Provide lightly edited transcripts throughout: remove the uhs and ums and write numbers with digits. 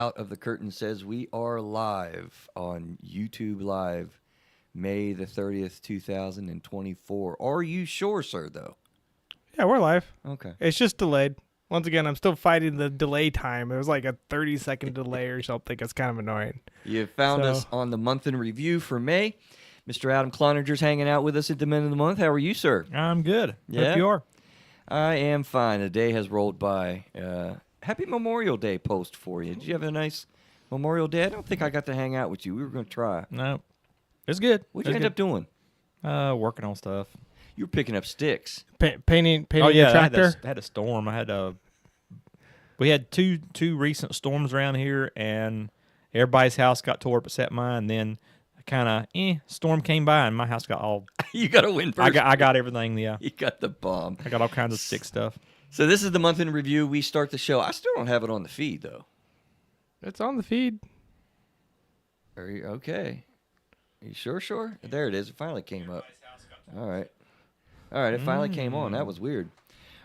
Out of the Curtain says we are live on YouTube Live, May the 30th, 2024. Are you sure, sir, though? Yeah, we're live. Okay. It's just delayed. Once again, I'm still fighting the delay time. It was like a 30-second delay or something. It's kind of annoying. You found us on the month in review for May. Mr. Adam Cloninger's hanging out with us at the end of the month. How are you, sir? I'm good. Yeah? Hope you are. I am fine. The day has rolled by. Happy Memorial Day post for you. Did you have a nice Memorial Day? I don't think I got to hang out with you. We were going to try. No, it's good. What'd you end up doing? Working on stuff. You were picking up sticks. Painting Oh yeah, the tractor. I had a storm. We had two recent storms around here, and everybody's house got tore up except mine. Then kind of storm came by, and my house got all. You got to win first. I got everything. Yeah, You got the bomb. I got all kinds of stick stuff. So this is the month in review. We start the show. I still don't have it on the feed, though. It's on the feed. Are you okay? Are you sure? There it is. It finally came up. All right. It finally came on. That was weird.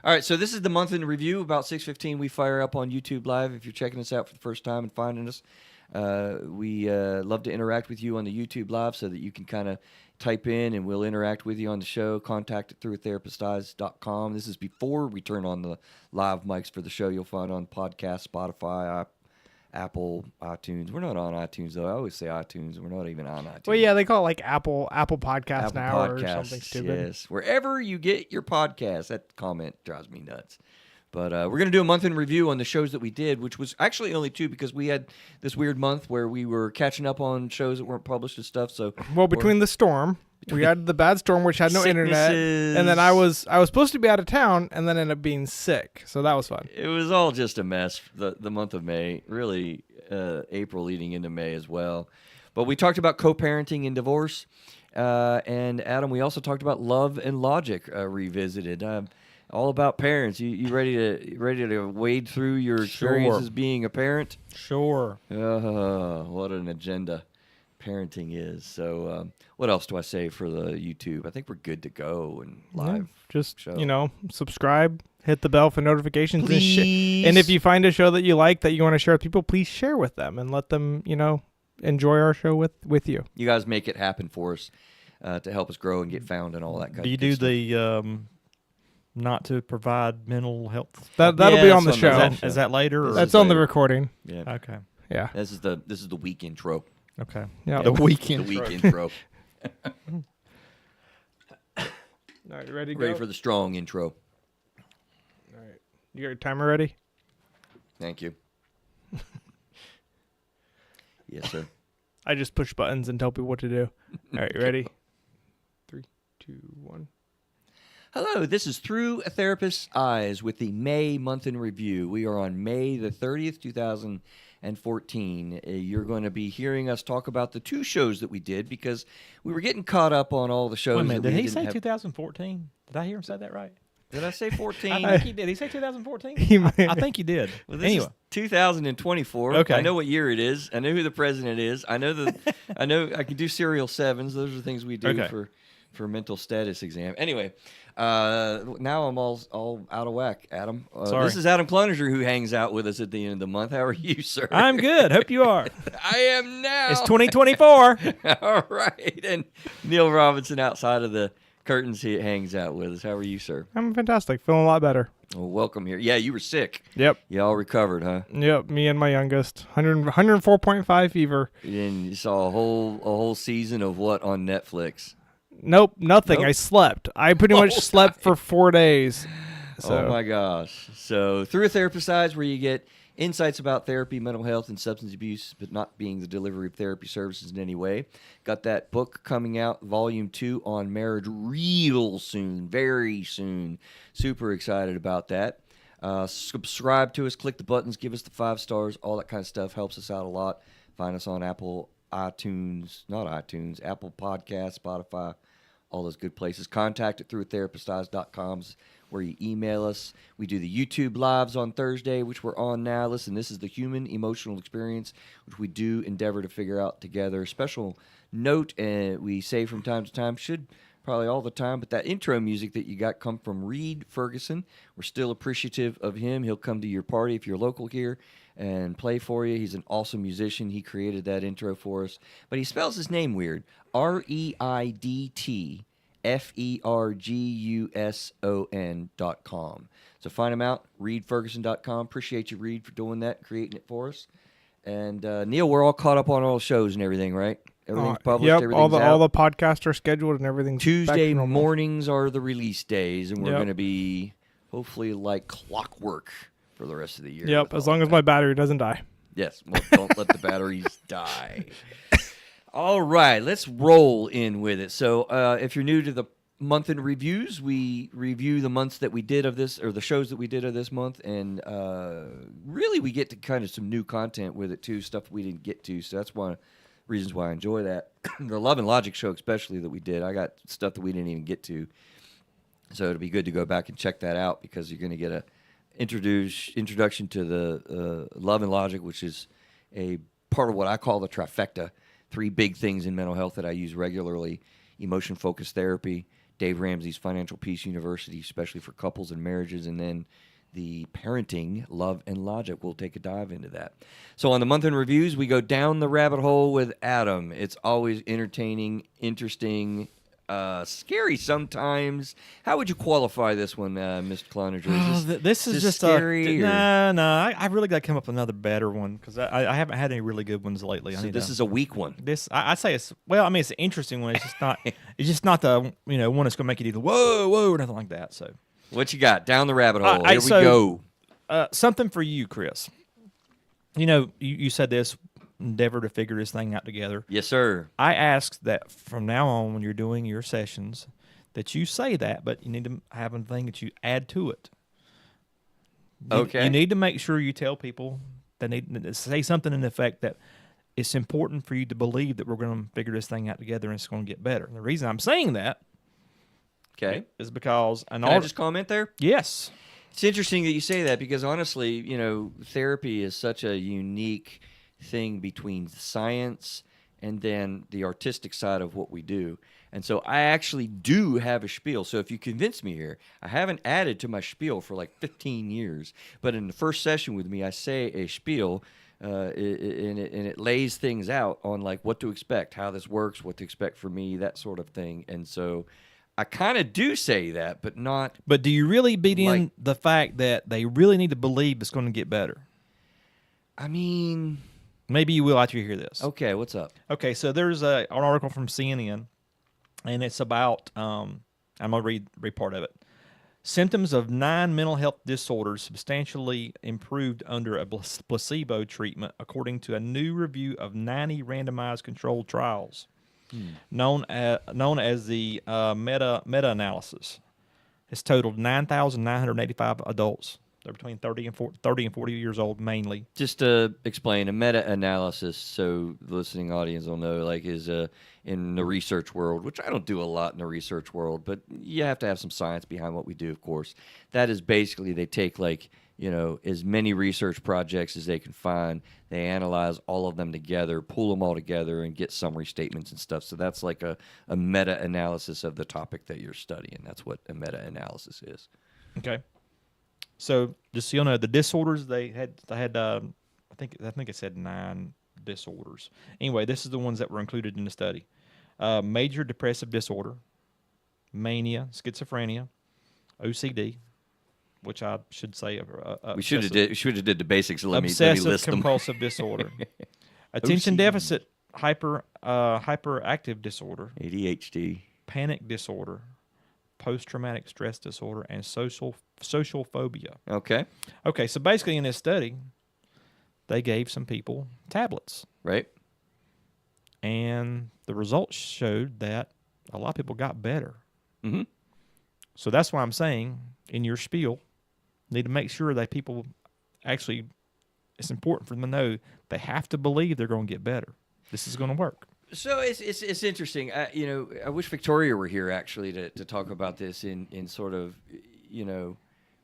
All right, so this is the month in review. About 6:15, we fire up on YouTube Live. If you're checking us out for the first time and finding us, we love to interact with you on the YouTube Live so that you can kind of type in and we'll interact with you on the show. Contact it through therapisteyes.com. This is before we turn on the live mics for the show. You'll find on podcast, Spotify, Apple, iTunes. We're not on iTunes, though. I always say iTunes, and we're not even on iTunes. Well, yeah, they call it like Apple Podcasts Apple now or Podcasts, something stupid. yes. Wherever you get your podcast. That comment drives me nuts. But we're going to do a month in review on the shows that we did, which was actually only 2 because we had this weird month where we were catching up on shows that weren't published and stuff. So, well, between the storm, we had the bad storm, which had no internet, and then I was supposed to be out of town, and then ended up being sick. So that was fun. It was all just a mess. The month of May, really, April leading into May as well. But we talked about co-parenting and divorce, and Adam, we also talked about Love and Logic revisited. All about parents. You ready to wade through your experiences being a parent? Sure. What an agenda parenting is. So what else do I say for the YouTube? I think we're good to go and live. Yeah, just show. Subscribe, hit the bell for notifications. Please. And if you find a show that you like that you want to share with people, please share with them and let them enjoy our show with you. You guys make it happen for us to help us grow and get found and all that kind of stuff. Do you do the not to provide mental health? That'll be on the show. Is that later? Or That's on the recording. Yeah. Okay. Yeah. This is the week intro. Okay. Yeah. The weekend. The week intro. All right, ready to Ready go? for the strong intro. All right. You got your timer ready? Thank you. Yes, sir. I just push buttons and tell people what to do. All right, you ready? 3, 2, 1. Hello, this is Through a Therapist's Eyes with the May month in review. We are on May the 30th, 2014. You're going to be hearing us talk about the 2 shows that we did because we were getting caught up on all the shows. Wait a minute, that did we he didn't say have. 2014? Did I hear him say that right? Did I say 14? I think he did. Did he say 2014? He might- I think he did. Well, this Anyway. is 2024. Okay. I know what year it is. I know who the president is. I know I can do serial 7s. Those are things we do for mental status exam. Anyway, now I'm all out of whack, Adam. Sorry. This is Adam Cloninger who hangs out with us at the end of the month. How are you, sir? I'm good. Hope you are. I am now. It's 2024. All right. And Neil Robinson outside of the curtains, he hangs out with us. How are you, sir? I'm fantastic. Feeling a lot better. Well, welcome here. Yeah, you were sick. Yep. You all recovered, huh? Yep. Me and my youngest. 104.5 fever. And you saw a whole season of what on Netflix? Nope. Nothing. Nope. I slept. I pretty much slept for 4 days. So. Oh, my gosh. So Through a Therapist's Eyes, where you get insights about therapy, mental health, and substance abuse, but not being the delivery of therapy services in any way. Got that book coming out, Volume 2 on marriage real soon, very soon. Super excited about that. Subscribe to us, click the buttons, give us the 5 stars, all that kind of stuff helps us out a lot. Find us on Apple Podcasts, Spotify, all those good places. Contact it through therapisteyes.com where you email us. We do the YouTube lives on Thursday, which we're on now. Listen, this is the human emotional experience, which we do endeavor to figure out together. Special note, we say from time to time, should probably all the time, but that intro music that you got come from Reed Ferguson. We're still appreciative of him. He'll come to your party if you're local here. and play for you. He's an awesome musician. He created that intro for us, but he spells his name weird. ReidFerguson.com. So find him out, reidferguson.com. Appreciate you, Reid, for doing that, creating it for us. And Neil, we're all caught up on all shows and everything, right? Everything's published. Yep, Everything's out. all the podcasts are scheduled and everything's back Tuesday to normal. mornings are the release days, and we're Yep. going to be hopefully like clockwork for the rest of the year. Yep, with as all long as that. my battery doesn't die. Yes, well, don't let the batteries die. All right, let's roll in with it. So, if you're new to the month in reviews, we review the months that we did of this, or the shows that we did of this month, and really we get to kind of some new content with it too, stuff we didn't get to. So that's one of the reasons why I enjoy that. The Love and Logic show, especially, that we did, I got stuff that we didn't even get to. So it'll be good to go back and check that out, because you're going to get a introduction to the Love and Logic, which is a part of what I call the trifecta. 3 big things in mental health that I use regularly: emotion-focused therapy, Dave Ramsey's Financial Peace University, especially for couples and marriages, and then the parenting, Love and Logic. We'll take a dive into that. So on the month in reviews, we go down the rabbit hole with Adam. It's always entertaining, interesting, scary sometimes. How would you qualify this one, Mr. Cloninger? This is just scary? No. I really got to come up with another better one, because I haven't had any really good ones lately. So this is a weak one. I'd say it's it's an interesting one. It's just not it's just not the one that's gonna make you either whoa or nothing like that. So What you got? Down the rabbit hole. I- Here we so- go. something for you, Chris. You said this endeavor to figure this thing out together. Yes, sir. I ask that from now on, when you're doing your sessions, that you say that, but you need to have a thing that you add to it. Okay. You need to make sure you tell people that need to say something in the effect that it's important for you to believe that we're going to figure this thing out together and it's going to get better. And the reason I'm saying that Okay. is because Can I just comment there? yes. It's interesting that you say that, because honestly, therapy is such a unique thing between science and then the artistic side of what we do. And so I actually do have a spiel. So if you convince me here, I haven't added to my spiel for like 15 years, but in the first session with me, I say a spiel, and it lays things out on like what to expect, how this works, what to expect from me, that sort of thing. And so I kind of do say that, but not. But do you really beat in Like- the fact that they really need to believe it's going to get better? I mean, Maybe you will after you hear this. okay, what's up? Okay, so there's an article from CNN, and it's about, I'm going to read part of it. Symptoms of 9 mental health disorders substantially improved under a placebo treatment, according to a new review of 90 randomized controlled trials, known as the meta-analysis. It's totaled 9,985 adults. They're between 30 and 40 years old, mainly. Just to explain, a meta-analysis, so the listening audience will know, like, is in the research world, which I don't do a lot in the research world, but you have to have some science behind what we do, of course. That is basically, they take, like, as many research projects as they can find. They analyze all of them together, pull them all together, and get summary statements and stuff. So that's like a meta-analysis of the topic that you're studying. That's what a meta-analysis is. Okay. So just so you know, the disorders they had I think it said 9 disorders. Anyway, this is the ones that were included in the study: major depressive disorder, mania, schizophrenia, OCD, which I should say We should have did the basics. Let me obsessive list them. compulsive disorder, attention OCD. deficit hyperactive disorder, ADHD. panic disorder, post-traumatic stress disorder, and social phobia. Okay. Okay, so basically in this study, they gave some people tablets, Right. and the results showed that a lot of people got better. Mm-hmm. So that's why I'm saying in your spiel, you need to make sure that people actually, it's important for them to know they have to believe they're going to get better. This is going to work. So it's interesting. I wish Victoria were here actually to talk about this in sort of,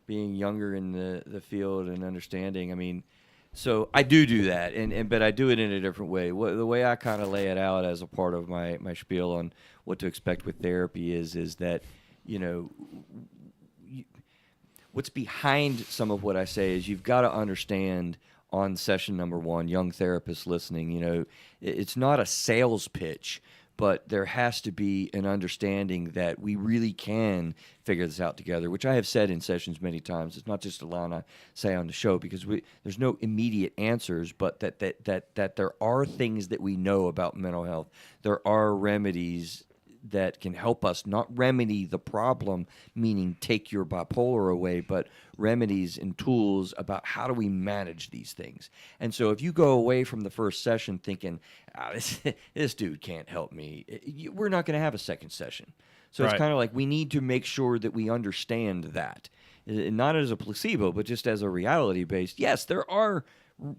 being younger in the field and understanding. I mean, so I do that, but I do it in a different way. The way I kind of lay it out as a part of my spiel on what to expect with therapy is that, what's behind some of what I say is you've got to understand on session number 1, young therapists listening, it's not a sales pitch, but there has to be an understanding that we really can figure this out together, which I have said in sessions many times. It's not just allowing I say on the show, because there's no immediate answers, but that there are things that we know about mental health. There are remedies that can help us not remedy the problem, meaning take your bipolar away, but remedies and tools about how do we manage these things. And so if you go away from the first session thinking, this dude can't help me, we're not going to have a second session. So it's Right. kind of like we need to make sure that we understand that, not as a placebo, but just as a reality-based. Yes, there are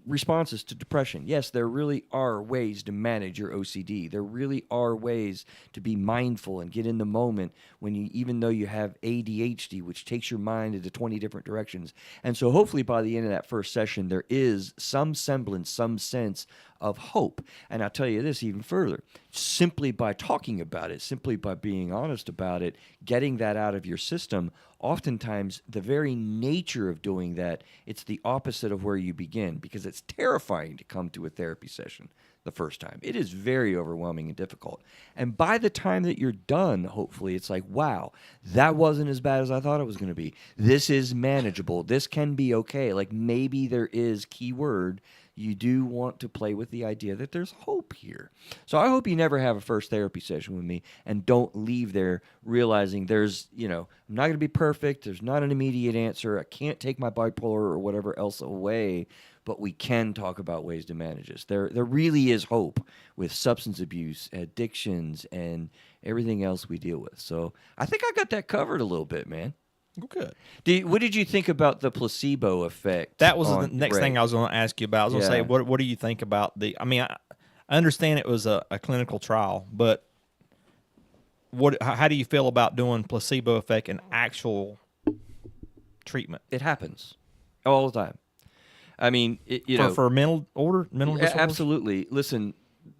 responses to depression. Yes, there really are ways to manage your OCD. There really are ways to be mindful and get in the moment when even though you have ADHD, which takes your mind into 20 different directions. And so hopefully by the end of that first session, there is some semblance, some sense of hope. And I'll tell you this even further, simply by talking about it, simply by being honest about it, getting that out of your system, oftentimes the very nature of doing that, it's the opposite of where you begin, because it's terrifying to come to a therapy session the first time. It is very overwhelming and difficult. And by the time that you're done, hopefully, it's like, wow, that wasn't as bad as I thought it was going to be. This is manageable. This can be okay. Like maybe there is, keyword, you do want to play with the idea that there's hope here. So I hope you never have a first therapy session with me and don't leave there realizing there's, I'm not going to be perfect. There's not an immediate answer. I can't take my bipolar or whatever else away, but we can talk about ways to manage this. There really is hope with substance abuse, addictions, and everything else we deal with. So I think I got that covered a little bit, man. Good. What did you think about the placebo effect? That was the next thing I was going to ask you about. I was going to say, Yeah. what do you think about I understand it was a clinical trial, but how do you feel about doing placebo effect in actual treatment? It happens all the time. I mean, For mental disorders? absolutely. Listen,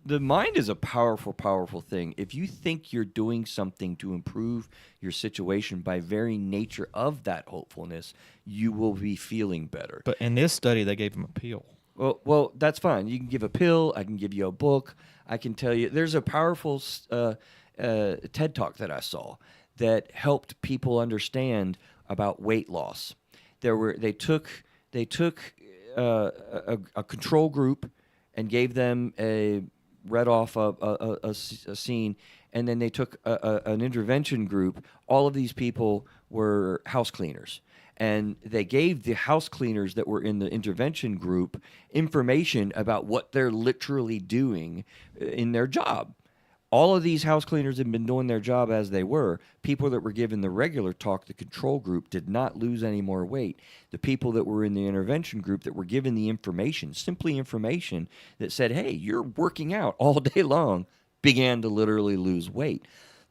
the mind is a powerful, powerful thing. If you think you're doing something to improve your situation by very nature of that hopefulness, you will be feeling better. But in this study, they gave him a pill. Well, that's fine. You can give a pill. I can give you a book. I can tell you. There's a powerful TED Talk that I saw that helped people understand about weight loss. They took a control group and gave them read off a scene, and then they took an intervention group. All of these people were house cleaners, and they gave the house cleaners that were in the intervention group information about what they're literally doing in their job. All of these house cleaners had been doing their job as they were. People that were given the regular talk, the control group, did not lose any more weight. The people that were in the intervention group that were given the information, simply information that said, hey, you're working out all day long, began to literally lose weight.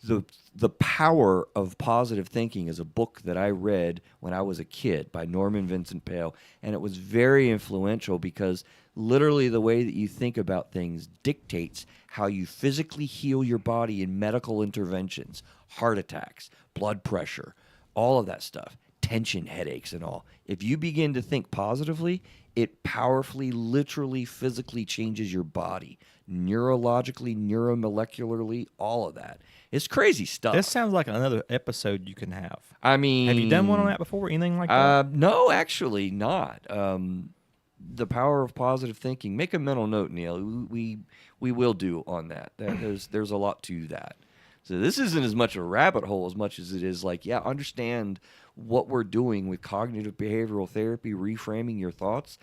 The Power of Positive Thinking is a book that I read when I was a kid by Norman Vincent Peale, and it was very influential because literally the way that you think about things dictates how you physically heal your body in medical interventions, heart attacks, blood pressure, all of that stuff, tension, headaches, and all. If you begin to think positively, it powerfully, literally, physically changes your body, neurologically, neuromolecularly, all of that. It's crazy stuff. This sounds like another episode you can have. I mean, Have you done one on that before? Anything like that? No, actually not. The Power of Positive Thinking. Make a mental note, Neil. We will do on that. There's a lot to that. So this isn't as much a rabbit hole as much as it is like, understand what we're doing with cognitive behavioral therapy, reframing your thoughts.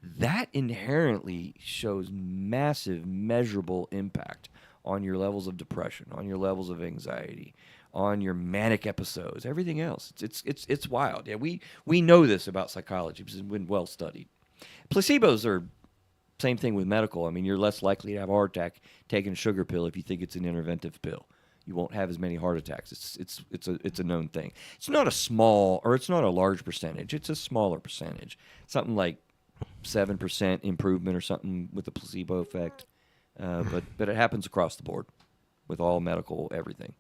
That inherently shows massive, measurable impact on your levels of depression, on your levels of anxiety, on your manic episodes, everything else. It's wild. Yeah, we know this about psychology because it's been well studied. Placebos are same thing with medical. I mean, you're less likely to have a heart attack taking a sugar pill if you think it's an interventive pill. You won't have as many heart attacks. It's a known thing. It's not a small or it's not a large percentage. It's a smaller percentage. Something like 7% improvement or something with the placebo effect. But it happens across the board with all medical everything.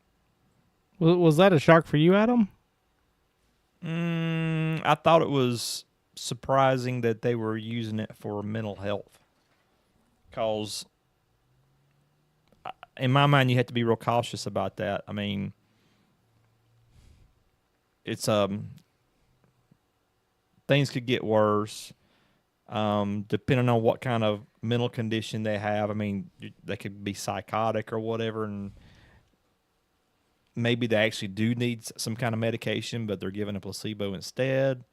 Was that a shock for you, Adam? I thought it was surprising that they were using it for mental health. Because in my mind, you have to be real cautious about that. I mean, it's things could get worse, depending on what kind of mental condition they have. I mean, they could be psychotic or whatever, and maybe they actually do need some kind of medication, but they're given a placebo instead.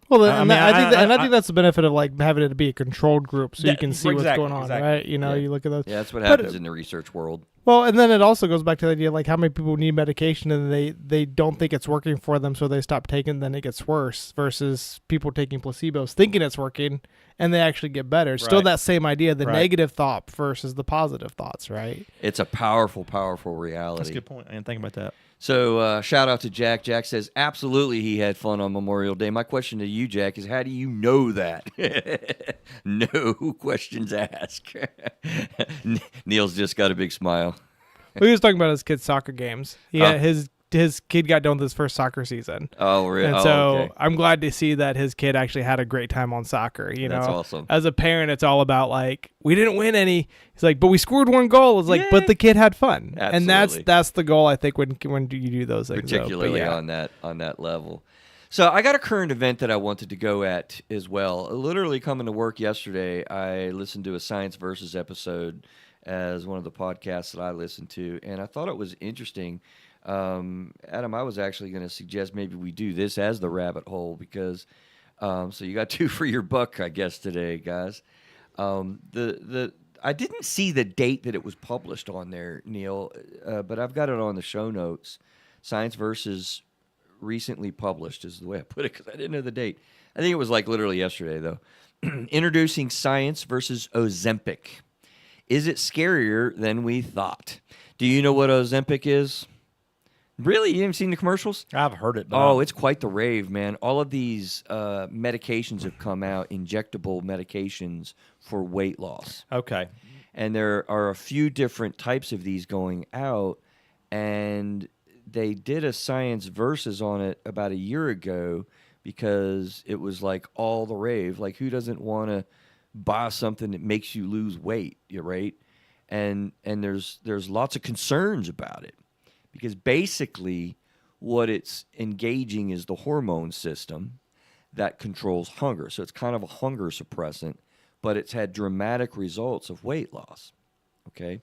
Well, I I think that's the benefit of like having it to be a controlled group, so you can see what's going on, exactly. right? You know, you look at those. Yeah, that's what happens in the research world. Well, and then it also goes back to the idea like how many people need medication and they don't think it's working for them, so they stop taking, then it gets worse. Versus people taking placebos thinking it's working and they actually get better. It's still that same idea, the negative thought versus the positive thoughts, right? It's a powerful, powerful reality. That's a good point. I didn't think about that. So shout out to Jack. Jack says, absolutely he had fun on Memorial Day. My question to you, Jack, is how do you know that? No questions asked. Neil's just got a big smile. Well, he was talking about his kid's soccer games. Yeah, his kid got done with his first soccer season. Oh, really? And so I'm glad to see that his kid actually had a great time on soccer. You know, that's awesome. As a parent, it's all about like, we didn't win any. He's like, but we scored one goal. It's like, but the kid had fun. Absolutely. And that's the goal, I think, when you do those things. Particularly on that level. So I got a current event that I wanted to go at as well. Literally coming to work yesterday, I listened to a Science Versus episode as one of the podcasts that I listened to, and I thought it was interesting. Adam, I was actually going to suggest maybe we do this as the rabbit hole because so you got two for your buck, I guess, today, guys. I didn't see the date that it was published on there, Neil, but I've got it on the show notes. Science Versus recently published is the way I put it because I didn't know the date. I think it was like literally yesterday, though. Introducing Science versus Ozempic. Is it scarier than we thought? Do you know what Ozempic is? Really? You haven't seen the commercials? I've heard it. But it's quite the rave, man. All of these medications have come out, injectable medications for weight loss. Okay. And there are a few different types of these going out, and they did a Science Versus on it about a year ago because it was like all the rave. Like, who doesn't want to buy something that makes you lose weight, right? And there's lots of concerns about it. Because basically what it's engaging is the hormone system that controls hunger. So it's kind of a hunger suppressant, but it's had dramatic results of weight loss. Okay?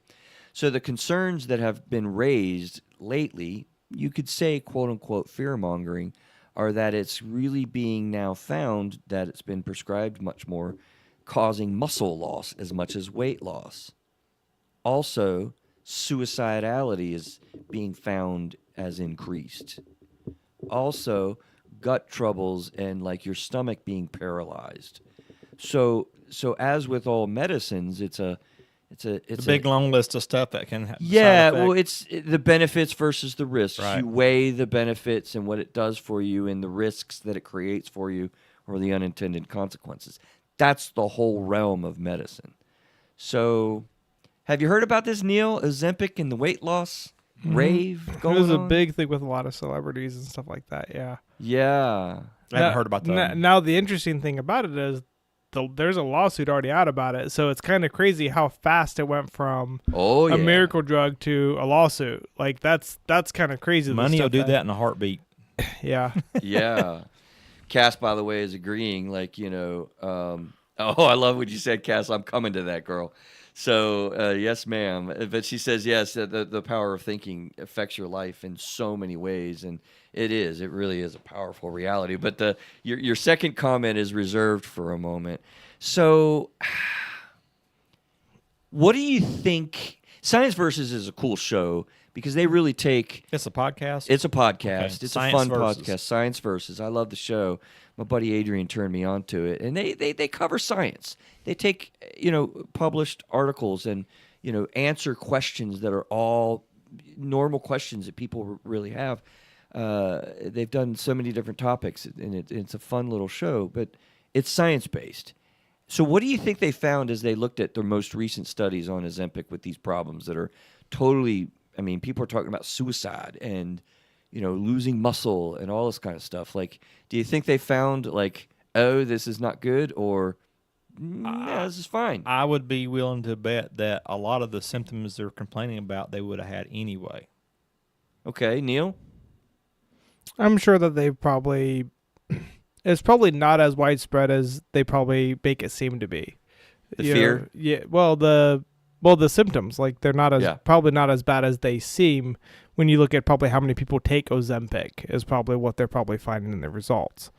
So the concerns that have been raised lately, you could say, quote unquote, fear-mongering, are that it's really being now found that it's been prescribed much more, causing muscle loss as much as weight loss. Also, suicidality is being found as increased. Also, gut troubles and like your stomach being paralyzed. So as with all medicines, it's a big long list of stuff that can have it's the benefits versus the risks. Right. You weigh the benefits and what it does for you and the risks that it creates for you or the unintended consequences. That's the whole realm of medicine. So have you heard about this, Neil? Ozempic and the weight loss rave going on? It was a big thing with a lot of celebrities and stuff like that, yeah. Yeah. I haven't heard about that. Now, the interesting thing about it is there's a lawsuit already out about it, so it's kind of crazy how fast it went from a miracle drug to a lawsuit. Like, that's kind of crazy. Money will do that in a heartbeat. Yeah. Yeah. Cass, by the way, is agreeing, like, I love what you said, Cass. I'm coming to that, girl. So, yes, ma'am. But she says, yes, the power of thinking affects your life in so many ways. And it really is a powerful reality. But your second comment is reserved for a moment. So, what do you think? Science Versus is a cool show because they really take... It's a podcast? It's a podcast. Okay. It's Science a fun Versus. podcast. Science Versus. I love the show. My buddy Adrian turned me on to it. And they cover science. They take, published articles and, answer questions that are all normal questions that people really have. They've done so many different topics, and it's a fun little show, but it's science-based. So what do you think they found as they looked at their most recent studies on Ozempic with these problems that are totally, people are talking about suicide and, losing muscle and all this kind of stuff. Like, do you think they found, like, oh, this is not good, or yeah, this is fine. I would be willing to bet that a lot of the symptoms they're complaining about they would have had anyway. Okay, Neil. I'm sure that they probably it's probably not as widespread as they probably make it seem to be. The You fear? know, yeah. Well, the symptoms, like they're not as Yeah. probably not as bad as they seem when you look at probably how many people take Ozempic is probably what they're probably finding in the results.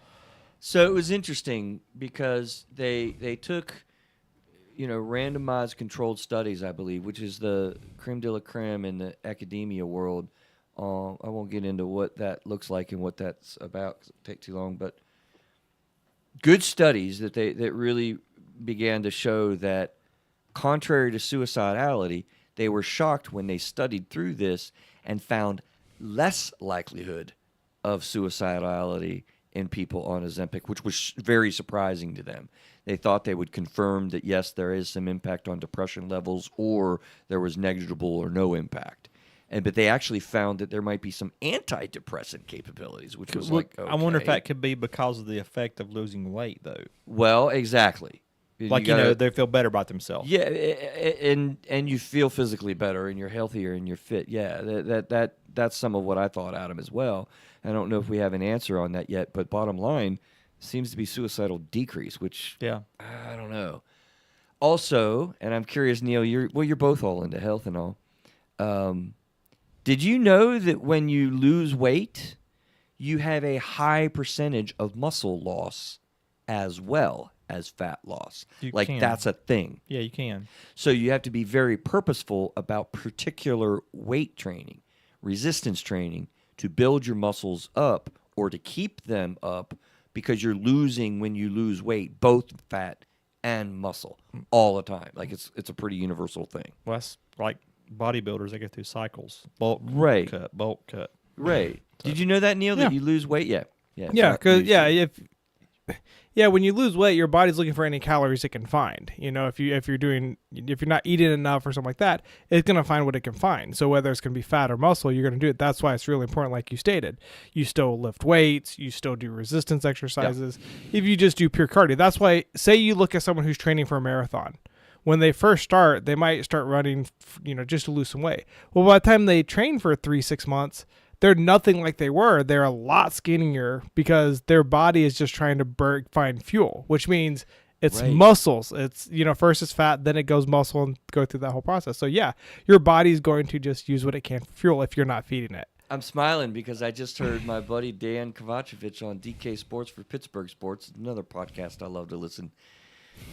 So it was interesting because they took, randomized controlled studies, I believe, which is the creme de la creme in the academia world. I won't get into what that looks like and what that's about 'cause it'll take too long, but good studies that really began to show that, contrary to suicidality, they were shocked when they studied through this and found less likelihood of suicidality in people on Ozempic, which was very surprising to them. They thought they would confirm that, yes, there is some impact on depression levels, or there was negligible or no impact. But they actually found that there might be some antidepressant capabilities, which was like, okay. I wonder if that could be because of the effect of losing weight, though. Well, exactly. Like, they feel better about themselves. Yeah, and you feel physically better, and you're healthier, and you're fit. Yeah, that's some of what I thought, Adam, as well. I don't know if we have an answer on that yet, but bottom line seems to be suicidal decrease, which I don't know. Also, and I'm curious, Neil, you're both all into health and all. Did you know that when you lose weight, you have a high percentage of muscle loss as well as fat loss? That's a thing. Yeah, you can. So you have to be very purposeful about particular weight training, resistance training, to build your muscles up or to keep them up, because you're losing, when you lose weight, both fat and muscle all the time. Like it's a pretty universal thing. Well, that's like bodybuilders. They go through cycles. Bulk cut, bulk cut. Right. Did you know that, Neil, that you lose weight? Yeah. Yeah, because when you lose weight, your body's looking for any calories it can find. If you're not eating enough or something like that, it's gonna find what it can find. So whether it's gonna be fat or muscle, you're gonna do it. That's why it's really important, like you stated. You still lift weights, you still do resistance exercises. If you just do pure cardio, that's why. Say you look at someone who's training for a marathon. When they first start, they might start running, just to lose some weight. Well, by the time they train for 3-6 months, they're nothing like they were. They're a lot skinnier because their body is just trying to find fuel, which means it's muscles. It's, first it's fat, then it goes muscle, and go through that whole process. So yeah, your body's going to just use what it can for fuel if you're not feeding it. I'm smiling because I just heard my buddy Dan Kovacevic on DK Sports for Pittsburgh Sports, another podcast I love to listen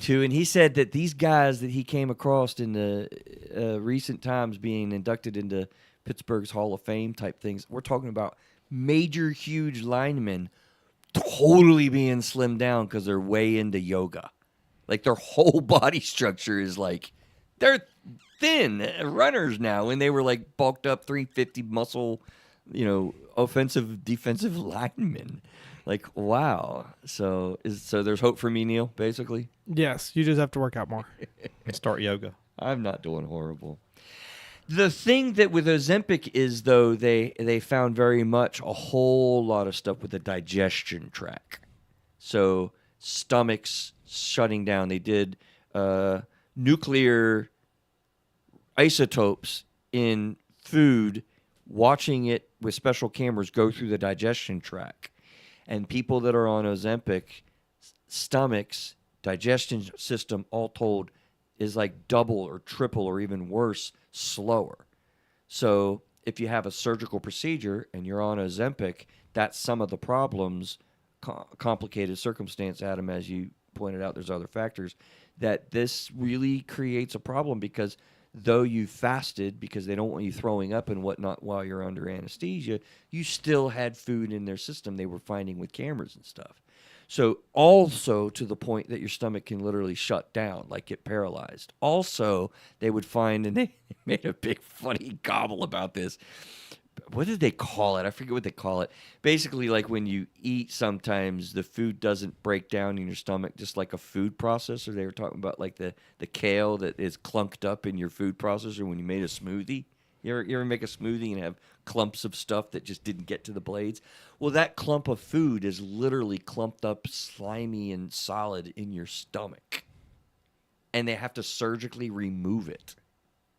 to, and he said that these guys that he came across in the recent times being inducted into Pittsburgh's Hall of Fame type things, we're talking about major, huge linemen totally being slimmed down because they're way into yoga. Like their whole body structure is like, they're thin runners now, and they were like bulked up 350 muscle, offensive, defensive linemen. Like, wow. So there's hope for me, Neil, basically? Yes, you just have to work out more. And start yoga. I'm not doing horrible. The thing that with Ozempic is, though, they found very much a whole lot of stuff with the digestion tract. So stomachs shutting down. They did nuclear isotopes in food, watching it with special cameras go through the digestion tract. And people that are on Ozempic, stomachs, digestion system, all told, is like double or triple or even worse, slower. So if you have a surgical procedure and you're on Ozempic, that's some of the problems, complicated circumstance, Adam, as you pointed out, there's other factors, that this really creates a problem, because though you fasted because they don't want you throwing up and whatnot while you're under anesthesia, you still had food in their system they were finding with cameras and stuff. So also to the point that your stomach can literally shut down, like get paralyzed. Also, they would find, and they made a big funny gobble about this. What did they call it? I forget what they call it. Basically, like when you eat, sometimes the food doesn't break down in your stomach, just like a food processor. They were talking about like the kale that is clunked up in your food processor when you made a smoothie. You ever make a smoothie and have clumps of stuff that just didn't get to the blades? Well, that clump of food is literally clumped up, slimy, and solid in your stomach. And they have to surgically remove it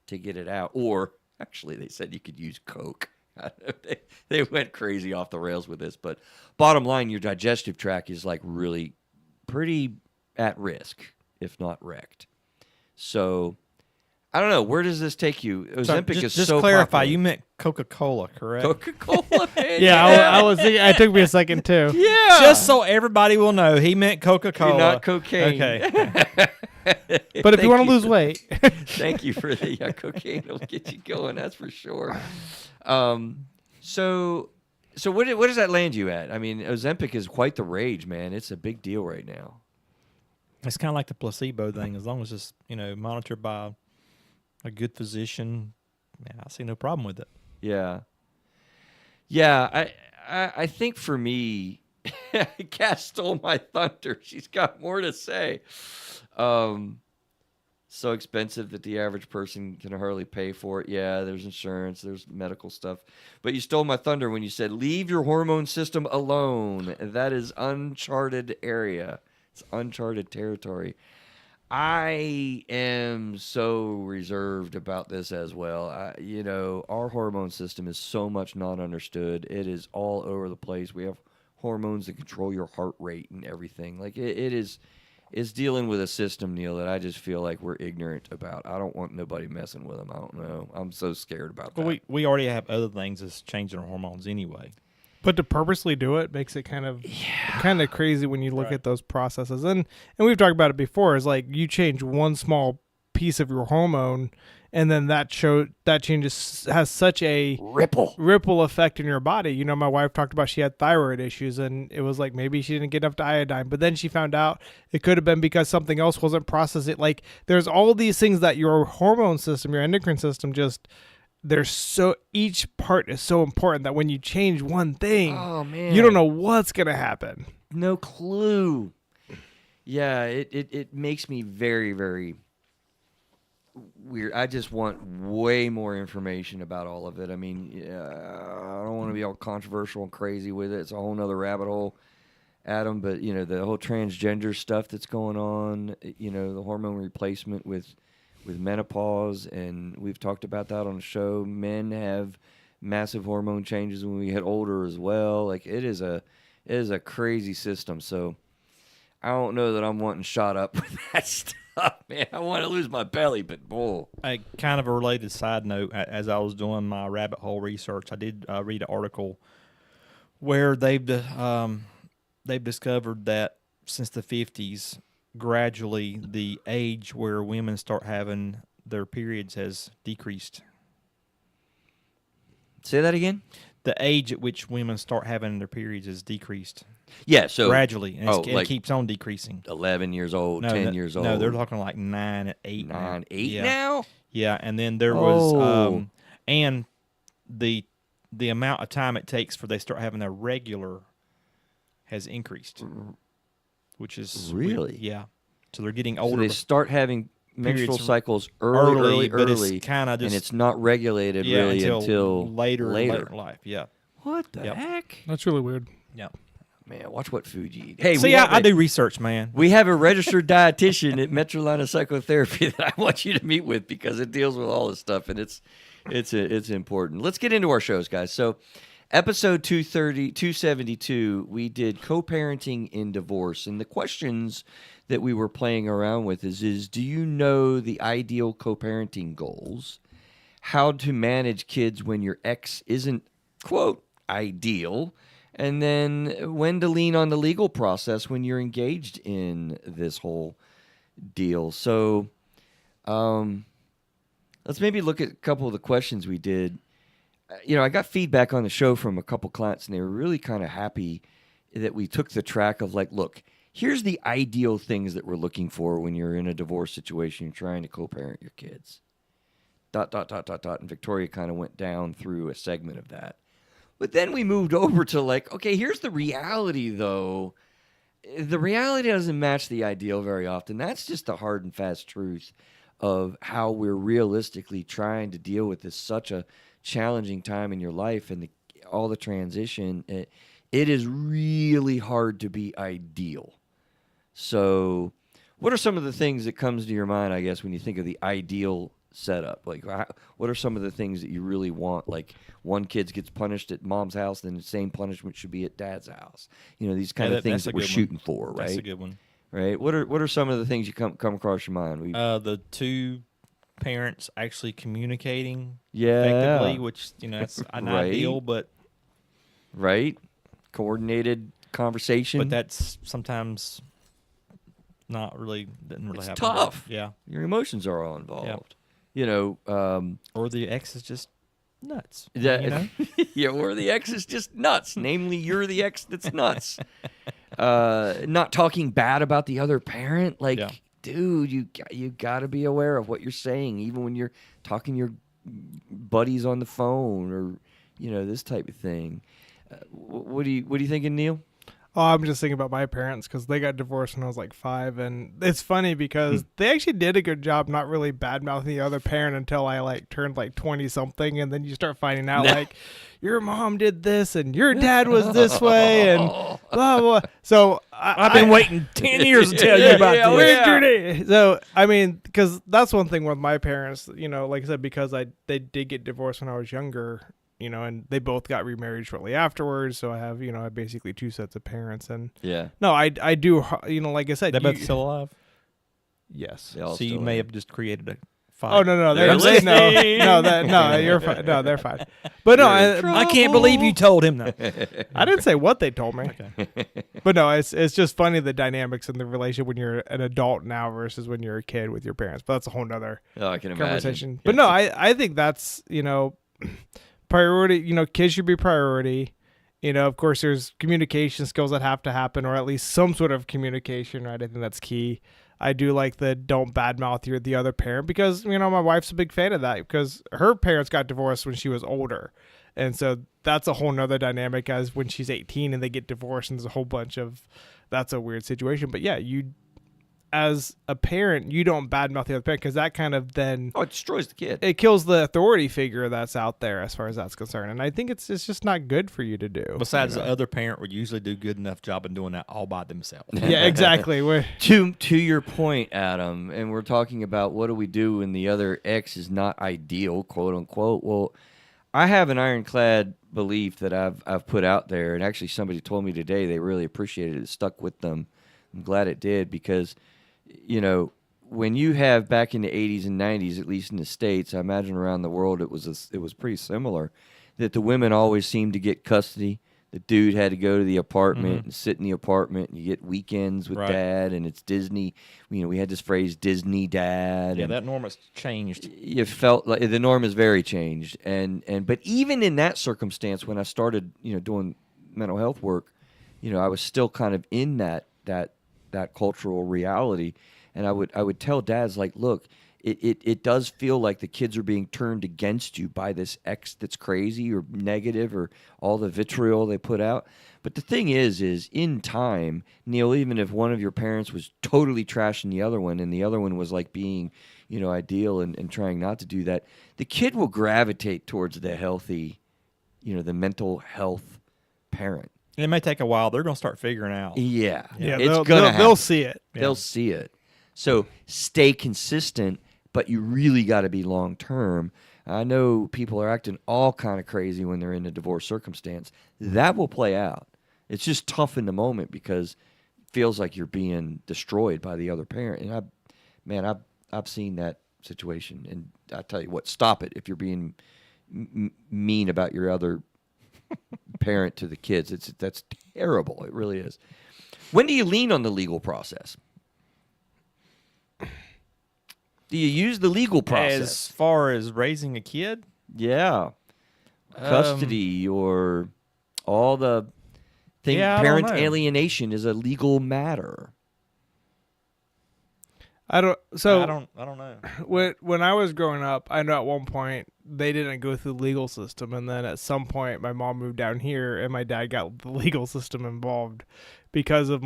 to get it out. Or, actually, they said you could use Coke. They went crazy off the rails with this. But bottom line, your digestive tract is like really pretty at risk, if not wrecked. So, I don't know. Where does this take you? Ozempic is just so clarify, popular. you meant Coca-Cola, correct? Coca-Cola, man. Yeah, I was thinking, it took me a second too. Yeah. Just so everybody will know, he meant Coca-Cola. You're not cocaine. Okay. But if you want to lose weight, Thank you for the cocaine. Will get you going. That's for sure. So what does that land you at? I mean, Ozempic is quite the rage, man. It's a big deal right now. It's kind of like the placebo thing. As long as it's monitored by a good physician, man, I see no problem with it. Yeah. I think for me, Cass stole my thunder. She's got more to say. So expensive that the average person can hardly pay for it. Yeah, there's insurance, there's medical stuff. But you stole my thunder when you said, leave your hormone system alone. That is uncharted area. It's uncharted territory. I am so reserved about this as well. Our hormone system is so much not understood. It is all over the place. We have hormones that control your heart rate and everything. Like it is dealing with a system, Neil, that I just feel like we're ignorant about. I don't want nobody messing with them. I don't know. I'm so scared about that. Well, we already have other things that's changing our hormones anyway. but to purposely do it makes it kind of crazy when you look at those processes. And we've talked about it before. Is like you change one small piece of your hormone, and then that has such a ripple effect in your body. You know, my wife talked about she had thyroid issues, and it was like maybe she didn't get enough iodine, but then she found out it could have been because something else wasn't processing. Like there's all these things that your hormone system, your endocrine system, each part is so important that when you change one thing, oh man, you don't know what's gonna happen. No clue. Yeah, it makes me very, very weird. I just want way more information about all of it. I mean, I don't want to be all controversial and crazy with it. It's a whole nother rabbit hole, Adam. But the whole transgender stuff that's going on. The hormone replacement with menopause, and we've talked about that on the show. Men have massive hormone changes when we get older as well. Like it is a crazy system. So I don't know that I'm wanting shot up with that stuff, man. I want to lose my belly, but bull. A kind of a related side note, as I was doing my rabbit hole research, I did read an article where they've discovered that since the 50s, gradually the age where women start having their periods has decreased. Say that again? The age at which women start having their periods has decreased. Yeah, so gradually, and it like keeps on decreasing. 11 years old, 10 years old. No, they're talking like 9, 8. 9, 8 yeah. now? Yeah, and then there was and the amount of time it takes for they start having their regular has increased, which is really yeah. So they're getting So older. they start having menstrual periods cycles early, but it's kind of just and it's not regulated really until later in life. Yeah. What the heck? That's really weird. Yeah. Man, watch what food you eat. Hey, See, I do research, man. We have a registered dietitian at Metrolina Psychotherapy that I want you to meet with because it deals with all this stuff, and it's important. Let's get into our shows, guys. So, episode 272, we did co-parenting in divorce, and the questions that we were playing around with is do you know the ideal co-parenting goals? How to manage kids when your ex isn't, quote, ideal? And then when to lean on the legal process when you're engaged in this whole deal. So let's maybe look at a couple of the questions we did. I got feedback on the show from a couple clients, and they were really kind of happy that we took the track of like, look, here's the ideal things that we're looking for when you're in a divorce situation, you're trying to co-parent your kids. ... And Victoria kind of went down through a segment of that. But then we moved over to like, okay, here's the reality, though. The reality doesn't match the ideal very often. That's just the hard and fast truth of how we're realistically trying to deal with this such a challenging time in your life and all the transition. It is really hard to be ideal. So, what are some of the things that comes to your mind, I guess, when you think of the ideal setup? Like, what are some of the things that you really want? Like, one kid gets punished at mom's house, then the same punishment should be at dad's house. These kind of things that we're shooting for, right? That's a good one. Right. What are some of the things you come across your mind? The two parents actually communicating Yeah. effectively, which that's an Right. ideal, but coordinated conversation. but that's sometimes didn't really It's happen. tough. Yeah. Your emotions are all involved. Or the ex is just nuts. That, yeah, or the ex is just nuts. Namely, you're the ex that's nuts. Not talking bad about the other parent. Like, dude, you got to be aware of what you're saying, even when you're talking to your buddies on the phone or this type of thing. What are you thinking, Neil? Oh, I'm just thinking about my parents because they got divorced when I was like 5, and it's funny because they actually did a good job not really bad mouthing the other parent until I turned 20 something, and then you start finding out your mom did this and your dad was this way and blah blah. So I've been waiting 10 years to tell you about this. Where's your name? So I mean, because that's one thing with my parents, like I said, because they did get divorced when I was younger. And they both got remarried shortly afterwards. So I have, I basically 2 sets of parents. And no, I do, like I said. They're both still alive? Yes. So you may have just created a fight. Oh, no. You're fine. No, they're fine. But no, I can't believe you told him that. I didn't say what they told me. Okay. But no, it's just funny the dynamics in the relationship when you're an adult now versus when you're a kid with your parents. But that's a whole nother I can conversation. imagine. But no, I think that's, priority, kids should be priority. Of course, there's communication skills that have to happen, or at least some sort of communication, right? I think that's key. I do like the don't badmouth the other parent because, my wife's a big fan of that because her parents got divorced when she was older. And so that's a whole nother dynamic as when she's 18 and they get divorced and there's a whole bunch of, that's a weird situation. But yeah, as a parent, you don't badmouth the other parent because that kind of then it destroys the kid. It kills the authority figure that's out there as far as that's concerned, and I think it's just not good for you to do. Besides, the other parent would usually do good enough job in doing that all by themselves. Yeah, exactly. To your point, Adam, and we're talking about what do we do when the other ex is not ideal, quote unquote. Well, I have an ironclad belief that I've put out there, and actually somebody told me today they really appreciated it. It stuck with them. I'm glad it did because. When you have back in the 80s and 90s, at least in the States, I imagine around the world it was pretty similar, that the women always seemed to get custody. The dude had to go to the apartment and sit in the apartment, and you get weekends with dad, and it's Disney. We had this phrase, Disney dad. Yeah, and that norm has changed. You felt like the norm has very changed. But even in that circumstance, when I started, doing mental health work, I was still kind of in that cultural reality, and I would tell dads like, look, it does feel like the kids are being turned against you by this ex that's crazy or negative or all the vitriol they put out. But the thing is in time, Neil, even if one of your parents was totally trashing the other one and the other one was like being ideal and trying not to do that, the kid will gravitate towards the healthy, the mental health parent. And it may take a while. They're going to start figuring out. Yeah, they'll see it. They'll see it. So stay consistent, but you really got to be long term. I know people are acting all kind of crazy when they're in a divorce circumstance. That will play out. It's just tough in the moment because it feels like you're being destroyed by the other parent. And I've seen that situation. And I tell you what, stop it if you're being mean about your other parent to the kids. That's terrible. It really is. When do you lean on the legal process? Do you use the legal process? As far as raising a kid? Yeah. Custody or all the thing. Yeah, Parent alienation is a legal matter. I don't know. When I was growing up, I know at one point they didn't go through the legal system, and then at some point my mom moved down here, and my dad got the legal system involved because of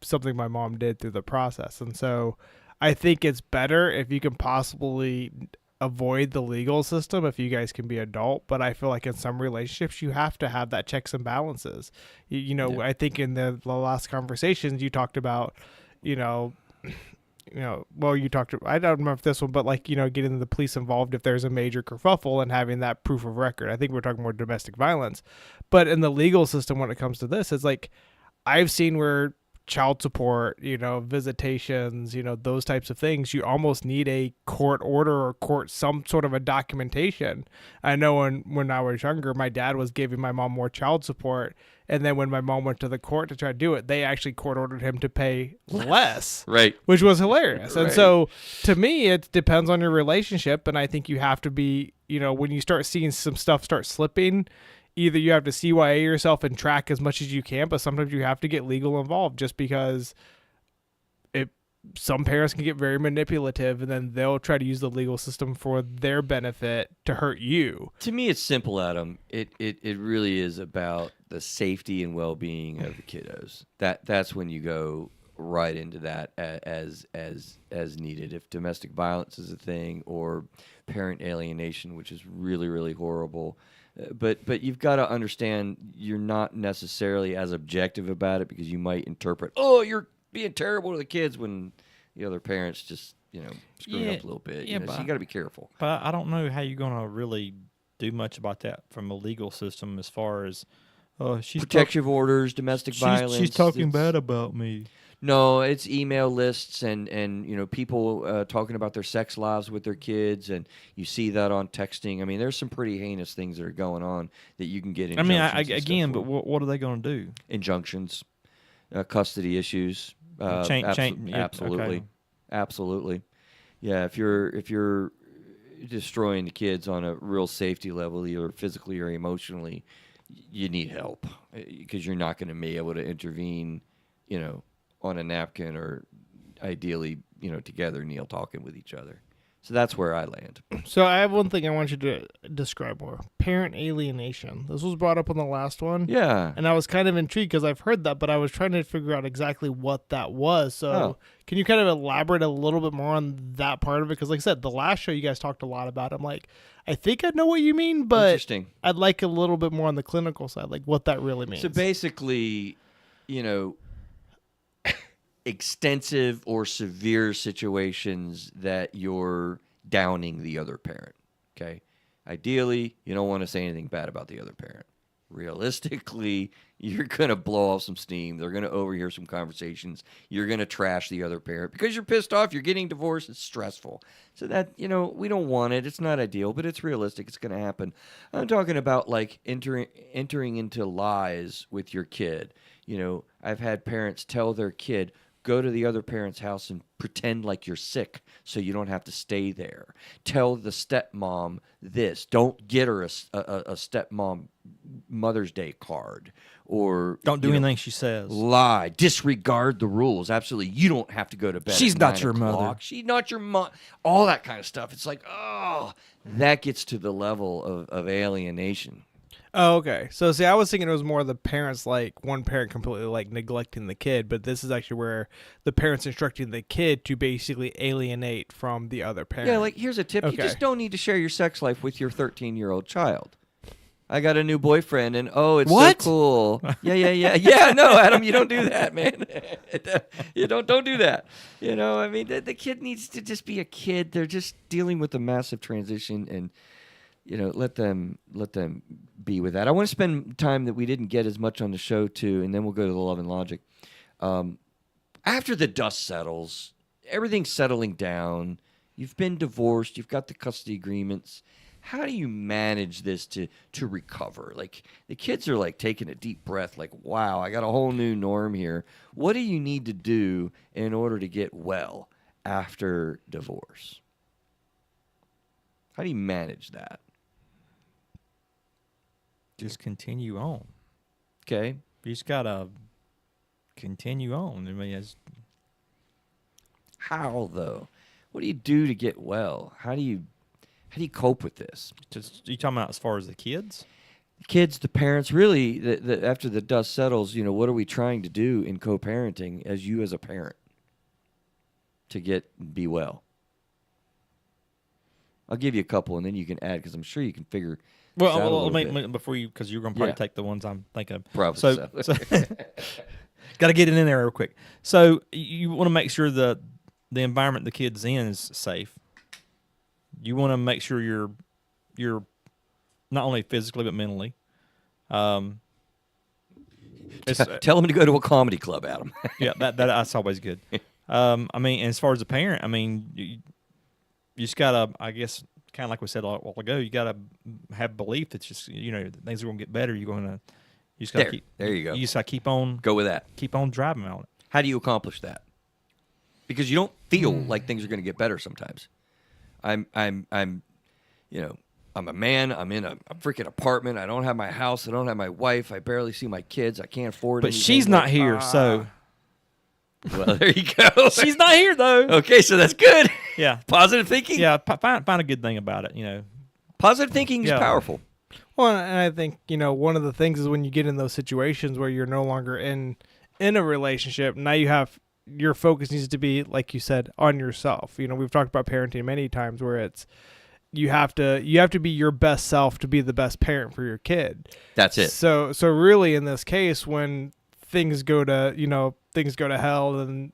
something my mom did through the process. And so I think it's better if you can possibly avoid the legal system if you guys can be adult, but I feel like in some relationships you have to have that checks and balances. Yeah. I think in the last conversations you talked about, you know, well, you talked. I don't remember this one, but like getting the police involved if there's a major kerfuffle and having that proof of record. I think we're talking more domestic violence, but in the legal system, when it comes to this, it's like I've seen where child support, visitations, those types of things, you almost need a court order or some sort of a documentation. I know when I was younger, my dad was giving my mom more child support. And then when my mom went to the court to try to do it, they actually court ordered him to pay less. Right. Which was hilarious. Right. And so to me, it depends on your relationship. And I think you have to be, when you start seeing some stuff start slipping, either you have to CYA yourself and track as much as you can, but sometimes you have to get legal involved just because some parents can get very manipulative and then they'll try to use the legal system for their benefit to hurt you. To me, it's simple, Adam. It really is about the safety and well-being of the kiddos. That's when you go right into that as needed. If domestic violence is a thing or parent alienation, which is really, really horrible. But you've got to understand you're not necessarily as objective about it because you might interpret, oh, you're being terrible to the kids when the other parents just, screwing up a little bit. Yeah, so you got to be careful. But I don't know how you're going to really do much about that from a legal system as far as she's protective orders, domestic violence. She's talking bad about me. No, it's email lists and people talking about their sex lives with their kids, and you see that on texting. I mean, there's some pretty heinous things that are going on that you can get injunctions. But what are they going to do? Injunctions, custody issues. Absolutely, absolutely. Yeah, if you're destroying the kids on a real safety level, either physically or emotionally, you need help because you're not going to be able to intervene, on a napkin or ideally, together, kneel talking with each other. So that's where I land. So I have one thing I want you to describe more. Parent alienation. This was brought up on the last one. Yeah. And I was kind of intrigued because I've heard that, but I was trying to figure out exactly what that was. So Can you kind of elaborate a little bit more on that part of it? Because like I said, the last show you guys talked a lot about it. I'm like, I think I know what you mean, but Interesting. I'd like a little bit more on the clinical side, like what that really means. So basically, extensive or severe situations that you're downing the other parent, okay? Ideally, you don't want to say anything bad about the other parent. Realistically, you're going to blow off some steam. They're going to overhear some conversations. You're going to trash the other parent because you're pissed off. You're getting divorced. It's stressful. So that, we don't want it. It's not ideal, but it's realistic. It's going to happen. I'm talking about like entering into lies with your kid. I've had parents tell their kid, go to the other parent's house and pretend like you're sick so you don't have to stay there. Tell the stepmom this. Don't get her a stepmom Mother's Day card. Or don't do anything she says. Lie. Disregard the rules. Absolutely. You don't have to go to bed. She's at not 9 your o'clock. mother. She's not your mom. All that kind of stuff. It's like, that gets to the level of alienation. Oh, okay. So, see, I was thinking it was more the parents, like one parent completely like neglecting the kid, but this is actually where the parents instructing the kid to basically alienate from the other parent. Yeah, like here's a tip: Okay. You just don't need to share your sex life with your 13-year-old child. I got a new boyfriend, and it's What? so cool. Yeah. No, Adam, you don't do that, man. You don't do that. I mean, the kid needs to just be a kid. They're just dealing with a massive transition, and let them be with that. I want to spend time that we didn't get as much on the show too, and then we'll go to the love and logic. After the dust settles, everything's settling down. You've been divorced. You've got the custody agreements. How do you manage this to recover? Like the kids are like taking a deep breath, like, wow, I got a whole new norm here. What do you need to do in order to get well after divorce? How do you manage that? Just continue on. Okay. You just gotta continue on. I mean, How though? What do you do to get well? How do you cope with this? just you talking about as far as the kids? The kids, the parents, really. After the dust settles, what are we trying to do in co-parenting as you as a parent? to be well? I'll give you a couple, and then you can add, because I'm sure you can figure this out a little bit. Before you, because you're going to probably Yeah. take the ones I'm thinking of. Probably So got to get it in there real quick. So you want to make sure the environment the kid's in is safe. You want to make sure you're not only physically but mentally. Tell them to go to a comedy club, Adam. Yeah, that's always good. I mean, as far as a parent, I mean, you just gotta, I guess, kind of like we said a while ago, you gotta have belief that just things are gonna get better. You just gotta there you go. You just gotta keep on Keep on driving on it. How do you accomplish that? Because you don't feel like things are going to get better sometimes. I'm a man. I'm in a freaking apartment. I don't have my house. I don't have my wife. I barely see my kids. I can't afford it. But she's not here, so Well, there you go. she's not here though. Okay, so that's good. Yeah, Positive thinking. yeah. Find a good thing about it. Positive thinking is Yeah. powerful. Well, and I think one of the things is when you get in those situations where you're no longer in a relationship, now your focus needs to be, like you said, on yourself. We've talked about parenting many times where it's you have to be your best self to be the best parent for your kid. That's it. So really in this case, when things go to hell and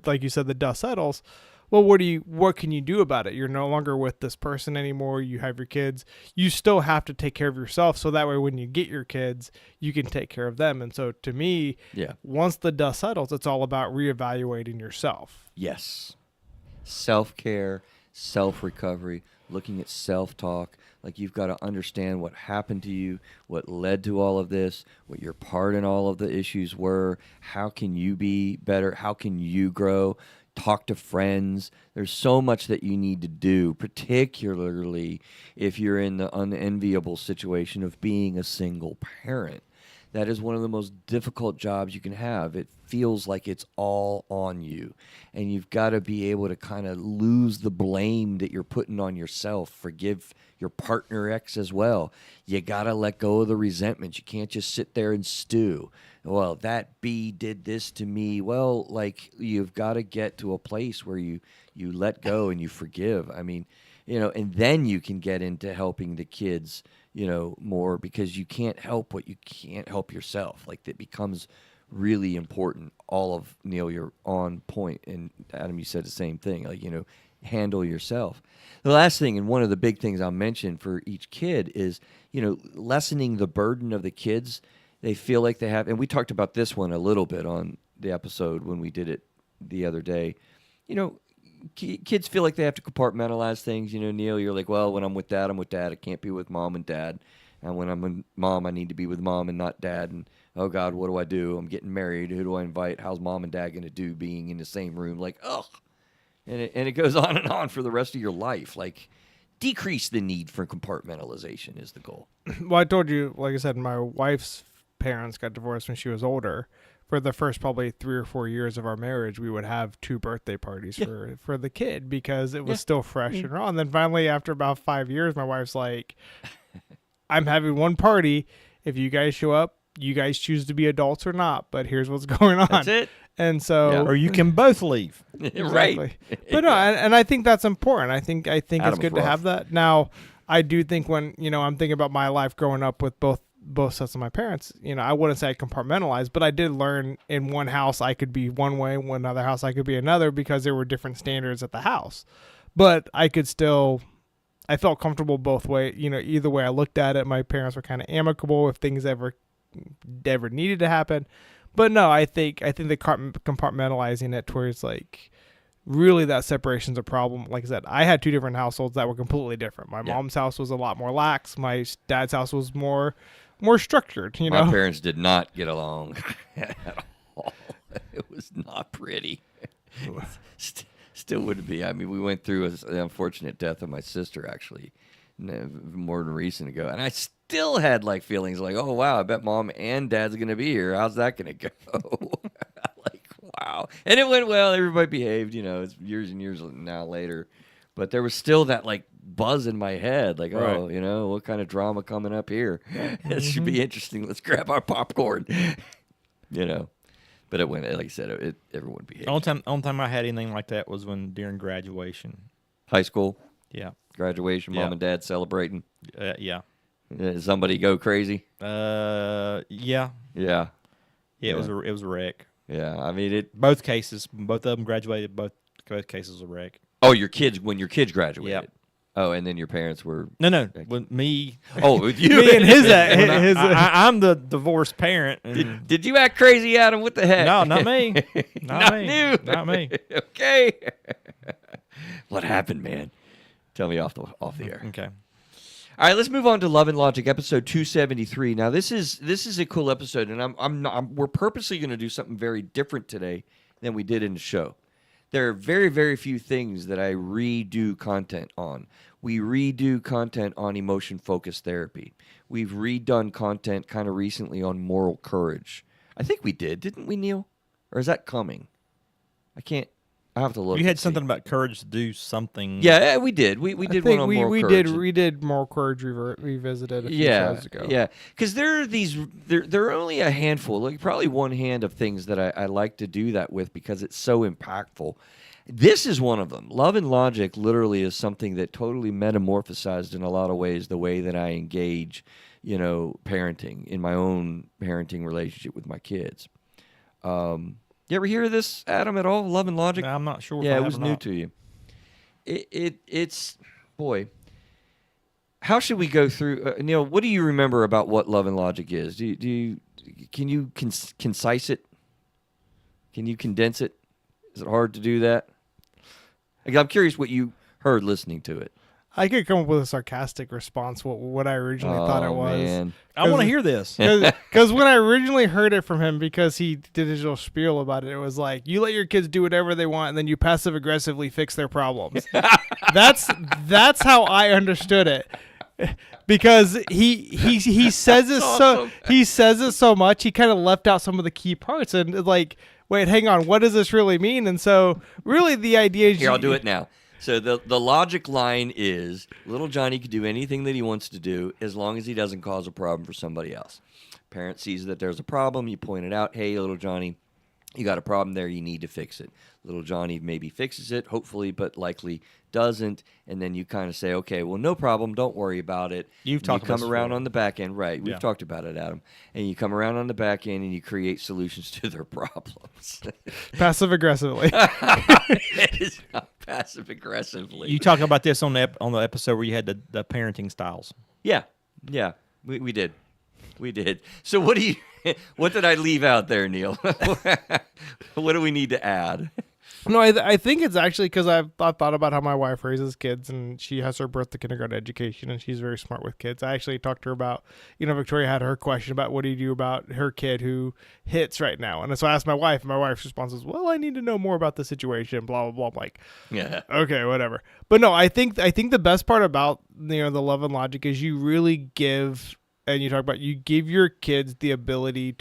like you said, the dust settles. Well, what can you do about it? You're no longer with this person anymore. You have your kids. You still have to take care of yourself, so that way when you get your kids, you can take care of them. And so to me, once the dust settles, it's all about reevaluating yourself. Yes. Self-care, self-recovery, looking at self-talk. Like, you've got to understand what happened to you, what led to all of this, what your part in all of the issues were. How can you be better? How can you grow? Talk to friends. There's so much that you need to do, particularly if you're in the unenviable situation of being a single parent. That is one of the most difficult jobs you can have. It feels like it's all on you. And you've got to be able to kind of lose the blame that you're putting on yourself. Forgive your partner X as well. You got to let go of the resentment. You can't just sit there and stew. Well, that B did this to me. Well, like, you've got to get to a place where you let go and you forgive. I mean, and then you can get into helping the kids, more, because you can't help what you can't help yourself. Like, that becomes really important. All of Neil, you're on point, and Adam, you said the same thing. Like, handle yourself. The last thing, and one of the big things I'll mention for each kid is, lessening the burden of the kids. They feel like they have, and we talked about this one a little bit on the episode when we did it the other day. Kids feel like they have to compartmentalize things. Neil, you're like, well, when I'm with dad, I'm with dad. I can't be with mom and dad. And when I'm with mom, I need to be with mom and not dad. And, oh, God, what do I do? I'm getting married. Who do I invite? How's mom and dad going to do being in the same room? Like, ugh. And it goes on and on for the rest of your life. Like, decrease the need for compartmentalization is the goal. Well, I told you, like I said, my wife's parents got divorced when she was older. For the first probably 3 or 4 years of our marriage, we would have 2 birthday parties for the kid because it was still fresh and raw. And then finally, after about 5 years, my wife's like, I'm having one party. If you guys show up, you guys choose to be adults or not, but here's what's going on. That's it. And so, or you can both leave. Right. But no, and I think that's important. I think Adam's it's good rough. to have that. Now, I do think when, I'm thinking about my life growing up with both sets of my parents, I wouldn't say I compartmentalized, but I did learn in one house I could be one way, in another house I could be another, because there were different standards at the house. But I felt comfortable both way. Either way I looked at it, my parents were kind of amicable if things ever needed to happen. But no, I think the compartmentalizing it towards, like, really that separation's a problem. Like I said, I had 2 different households that were completely different. My mom's house was a lot more lax. My dad's house was more structured. My parents did not get along at all. It was not pretty. Still wouldn't be. I mean, we went through the unfortunate death of my sister, actually, more than recent ago, and I still had like feelings like, oh wow, I bet mom and dad's gonna be here. How's that gonna go? Like, wow. And it went well. Everybody behaved. It's years and years now later, but there was still that like buzz in my head, like, oh, what kind of drama coming up here? This should be interesting. Let's grab our popcorn. But it went, like I said, everyone behaved. Only time I had anything like that was during graduation. High school Yeah. graduation, Yeah. mom and dad celebrating. Yeah. Somebody go crazy. Yeah. Yeah. Yeah. It was a wreck. Yeah. I mean Both cases, both of them graduated. Both cases were a wreck. Oh, when your kids graduated. Yep. Oh, and then your parents were. No. With me. Oh, with you. Me and his. I'm the divorced parent. And Did you act crazy, Adam? What the heck? no, not me. Not me. you. Not me. Okay. What happened, man? Tell me off the air. Okay. All right, let's move on to Love and Logic, episode 273. Now, this is a cool episode, and we're purposely going to do something very different today than we did in the show. There are very, very few things that I redo content on. We redo content on emotion-focused therapy. We've redone content kind of recently on moral courage. I think we didn't we, Neil? Or is that coming? I have to look. You had and see. something about courage to do something. Yeah, we did. We did one on moral courage. We did moral courage revisited a few shows ago. Yeah, because there are only a handful, like probably one hand of things that I like to do that with because it's so impactful. This is one of them. Love and Logic literally is something that totally metamorphosized in a lot of ways the way that I engage, parenting in my own parenting relationship with my kids. You ever hear of this, Adam, at all? Love and Logic? I'm not sure. Yeah, if I it was have or new not. to you. It's boy. How should we go through, Neil? What do you remember about what Love and Logic is? Can you concise it? Can you condense it? Is it hard to do that? Like, I'm curious what you heard listening to it. I could come up with a sarcastic response. What I originally thought it was. Man. I want to hear this. Because when I originally heard it from him, because he did his little spiel about it, it was like, you let your kids do whatever they want, and then you passive aggressively fix their problems. That's how I understood it. Because he says it awesome. he says it so much, he kind of left out some of the key parts, and like, wait, hang on, what does this really mean? And so, really, the idea is Here, I'll do it now. So the logic line is little Johnny can do anything that he wants to do as long as he doesn't cause a problem for somebody else. Parent sees that there's a problem, you point it out, hey, little Johnny, you got a problem there, you need to fix it. Little Johnny maybe fixes it, hopefully, but likely doesn't, and then you kind of say, okay, well, no problem, don't worry about it. You've talked about come this around before. on the back end, right? We've Yeah. talked about it, Adam. And you come around on the back end and you create solutions to their problems. passive aggressively. It is not passive aggressively. You talked about this on the episode where you had the parenting styles. Yeah, we did. We did. So what did I leave out there, Neil? What do we need to add? No, I think it's actually because I've thought about how my wife raises kids, and she has her birth to kindergarten education, and she's very smart with kids. I actually talked to her about, Victoria had her question about what do you do about her kid who hits right now. And so I asked my wife, and my wife's response was, well, I need to know more about the situation, blah, blah, blah. I'm like, Yeah. okay, whatever. But no, I think the best part about, the Love and Logic is you really give, and you talk about, you give your kids the ability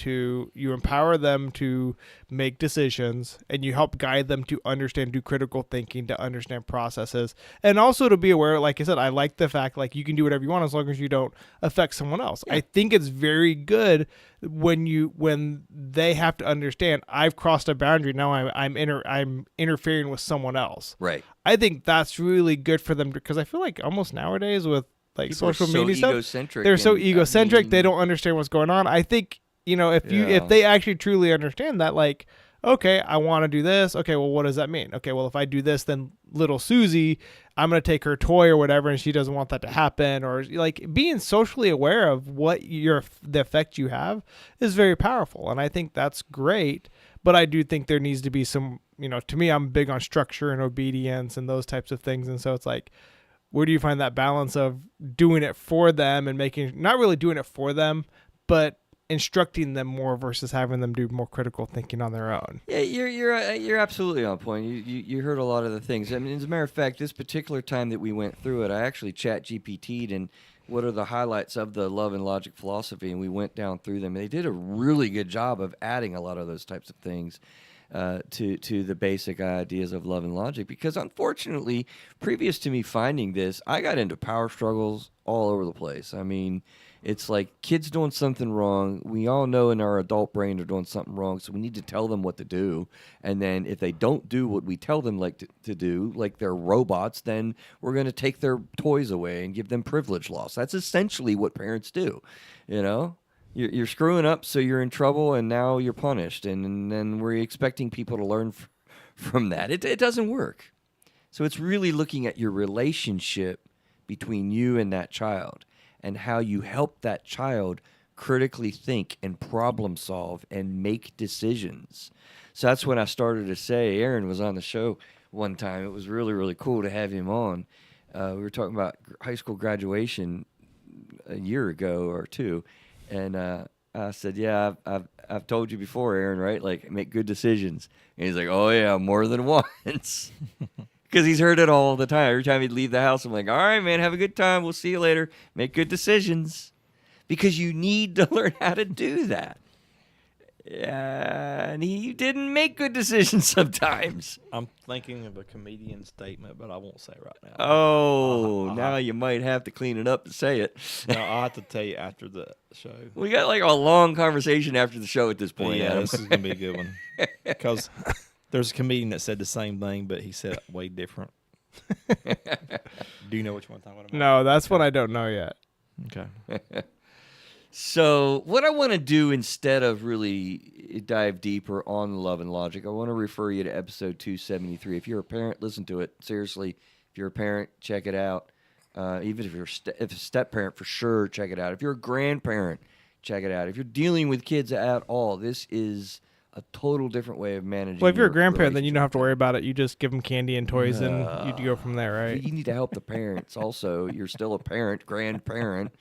you empower them to make decisions, and you help guide them to understand, do critical thinking, to understand processes, and also to be aware, like I said, I like the fact, like, you can do whatever you want as long as you don't affect someone else. Yeah. I think it's very good when they have to understand, I've crossed a boundary, now I'm interfering with someone else. Right. I think that's really good for them, because I feel like almost nowadays with like People are social so media stuff, egocentric they're so and, egocentric, I they mean, don't understand what's going on. I think, if they actually truly understand that, like, okay, I want to do this. Okay, well, what does that mean? Okay, well, if I do this, then little Susie, I'm going to take her toy or whatever, and she doesn't want that to happen. Or like being socially aware of what the effect you have is very powerful. And I think that's great. But I do think there needs to be some, to me, I'm big on structure and obedience and those types of things. And so it's like, where do you find that balance of doing it for them and not really doing it for them, but instructing them more versus having them do more critical thinking on their own? Yeah, you're absolutely on point. You heard a lot of the things. I mean, as a matter of fact, this particular time that we went through it, I actually chat GPT'd and what are the highlights of the Love and Logic philosophy, and we went down through them. They did a really good job of adding a lot of those types of things to the basic ideas of Love and Logic, because unfortunately, previous to me finding this, I got into power struggles all over the place. I mean, It's like kids doing something wrong. We all know in our adult brain they're doing something wrong, so we need to tell them what to do. And then if they don't do what we tell them to do, like they're robots, then we're going to take their toys away and give them privilege loss. That's essentially what parents do, you know? You're screwing up, so you're in trouble, and now you're punished. And then we're expecting people to learn from that. It doesn't work. So it's really looking at your relationship between you and that child and how you help that child critically think and problem solve and make decisions. So that's when I started to say, Aaron was on the show one time. It was really, really cool to have him on. We were talking about high school graduation a year ago or two. And I said, yeah, I've told you before, Aaron, right? Like, make good decisions. And he's like, oh, yeah, more than once. Because he's heard it all the time. Every time he'd leave the house, I'm like, all right, man, have a good time. We'll see you later. Make good decisions. Because you need to learn how to do that. Yeah, and he didn't make good decisions sometimes. I'm thinking of a comedian statement, but I won't say it right now. Oh, now you might have to clean it up to say it. No, I'll have to tell you after the show. We got like a long conversation after the show at this point. Yeah, Adam. this is going to be a good one. Because there's a comedian that said the same thing, but he said it way different. Do you know which one I'm talking about? No, that's what I don't know yet. Okay. So what I want to do instead of really dive deeper on Love and Logic, I want to refer you to episode 273. If you're a parent, listen to it. Seriously, if you're a parent, check it out. Even if you're if a step parent, for sure, check it out. If you're a grandparent, check it out. If you're dealing with kids at all, this is a total different way of managing. Well, if you're a your grandparent, then you relationship. don't have to worry about it. You just give them candy and toys, and you go from there, right? You need to help the parents. Also, you're still a parent, grandparent.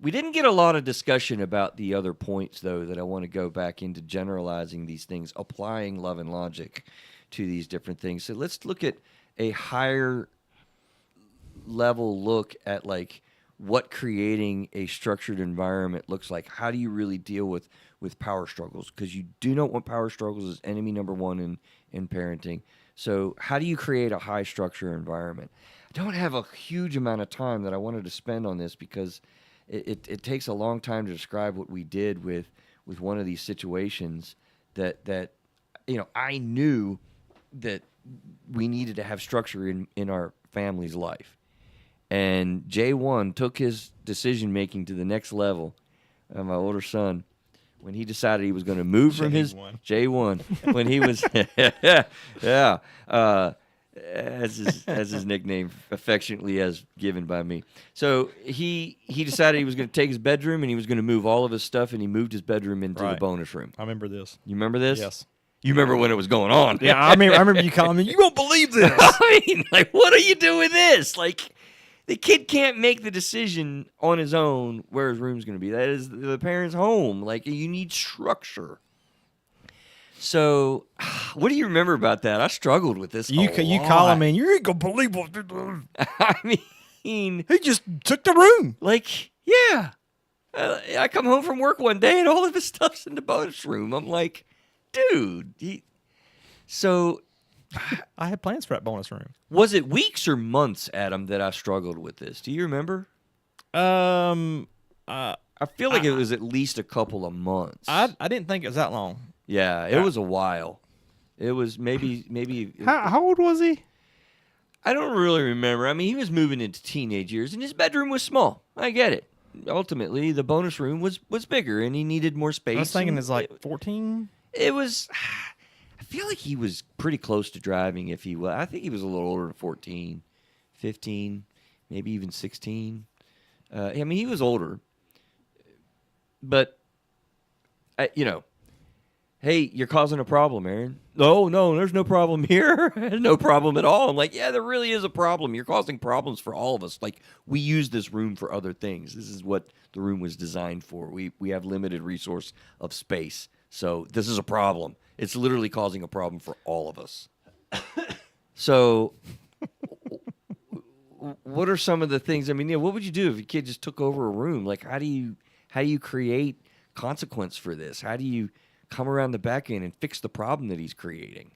We didn't get a lot of discussion about the other points, though, that I want to go back into generalizing these things, applying Love and Logic to these different things. So let's look at a higher level look at like what creating a structured environment looks like. How do you really deal with power struggles? Because you do not want power struggles as enemy number one in parenting. So how do you create a high structure environment? I don't have a huge amount of time that I wanted to spend on this because it takes a long time to describe what we did with one of these situations that you know, I knew that we needed to have structure in our family's life. And J1 took his decision making to the next level. My older son, when he decided he was going to move from his J1, when he was as his nickname affectionately as given by me. So he decided he was going to take his bedroom and he was going to move all of his stuff, and he moved his bedroom into the bonus room. I remember this. You remember this? Yes. You remember when it was going on? Yeah, I remember you calling me. You won't believe this. I mean, like, what do you do with this? Like, the kid can't make the decision on his own where his room's going to be. That is the parent's home. Like, you need structure. So, what do you remember about that? I struggled with this. You calling me? You ain't gonna believe what they did. I mean, He just took the room. like, yeah. I come home from work one day and all of his stuff's in the bonus room. I'm like, dude. So, I had plans for that bonus room. was it weeks or months, Adam, that I struggled with this? Do you remember? I feel like it was at least a couple of months. I didn't think it was that long. Yeah, it was a while. It was maybe. How old was he? I don't really remember. I mean, he was moving into teenage years, and his bedroom was small. I get it. Ultimately, the bonus room was bigger, and he needed more space. I was thinking and it's like 14. It was. I feel like he was pretty close to driving. If he was, I think he was a little older than 14, 15, maybe even 16. I mean, he was older, but you know. Hey, you're causing a problem, Aaron. No, there's no problem here. No problem at all. I'm like, yeah, there really is a problem. You're causing problems for all of us. Like, we use this room for other things. This is what the room was designed for. We have limited resource of space. So this is a problem. It's literally causing a problem for all of us. So what are some of the things? I mean, yeah, what would you do if a kid just took over a room? Like, how do you create consequence for this? How do you come around the back end and fix the problem that he's creating?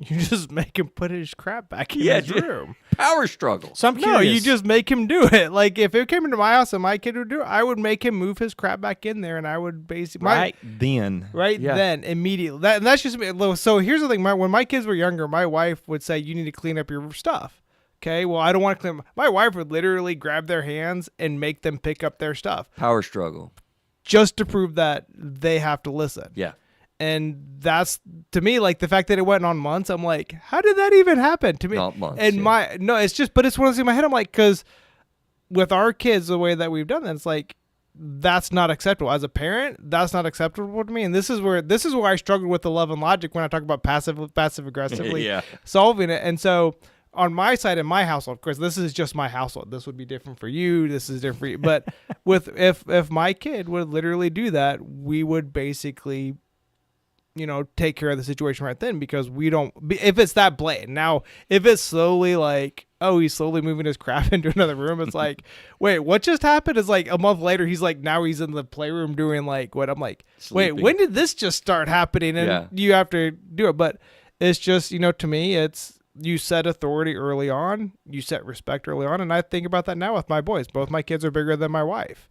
You just make him put his crap back in Yeah, his dude. room. Power struggle. So I'm No, curious. you just make him do it. Like if it came into my house and my kid would do it, I would make him move his crap back in there, and I would basically right then. Yeah. then immediately. And that's just me. So here's the thing: when my kids were younger, my wife would say, "You need to clean up your stuff." Okay, well, I don't want to clean. My wife would literally grab their hands and make them pick up their stuff Power struggle. just to prove that they have to listen. Yeah. And that's, to me, like the fact that it went on months. I'm like, how did that even happen to me? Not months, And yeah. it's just, but it's one of those things in my head. I'm like, because with our kids, the way that we've done that, it's like, that's not acceptable. As a parent, that's not acceptable to me. And this is where I struggled with the love and logic when I talk about passive aggressively Yeah. solving it. And so on my side in my household, of course, this is just my household. This would be different for you. This is different for you. But if my kid would literally do that, we would basically, take care of the situation right then, because we don't, if it's that blatant. Now, if it's slowly like, oh, he's slowly moving his crap into another room, it's like, wait, what just happened? It's like a month later, he's like, now he's in the playroom doing like what? I'm like, Sleeping. wait, when did this just start happening? And Yeah. you have to do it. But it's just, to me, it's, you set authority early on, you set respect early on. And I think about that now with my boys. Both my kids are bigger than my wife,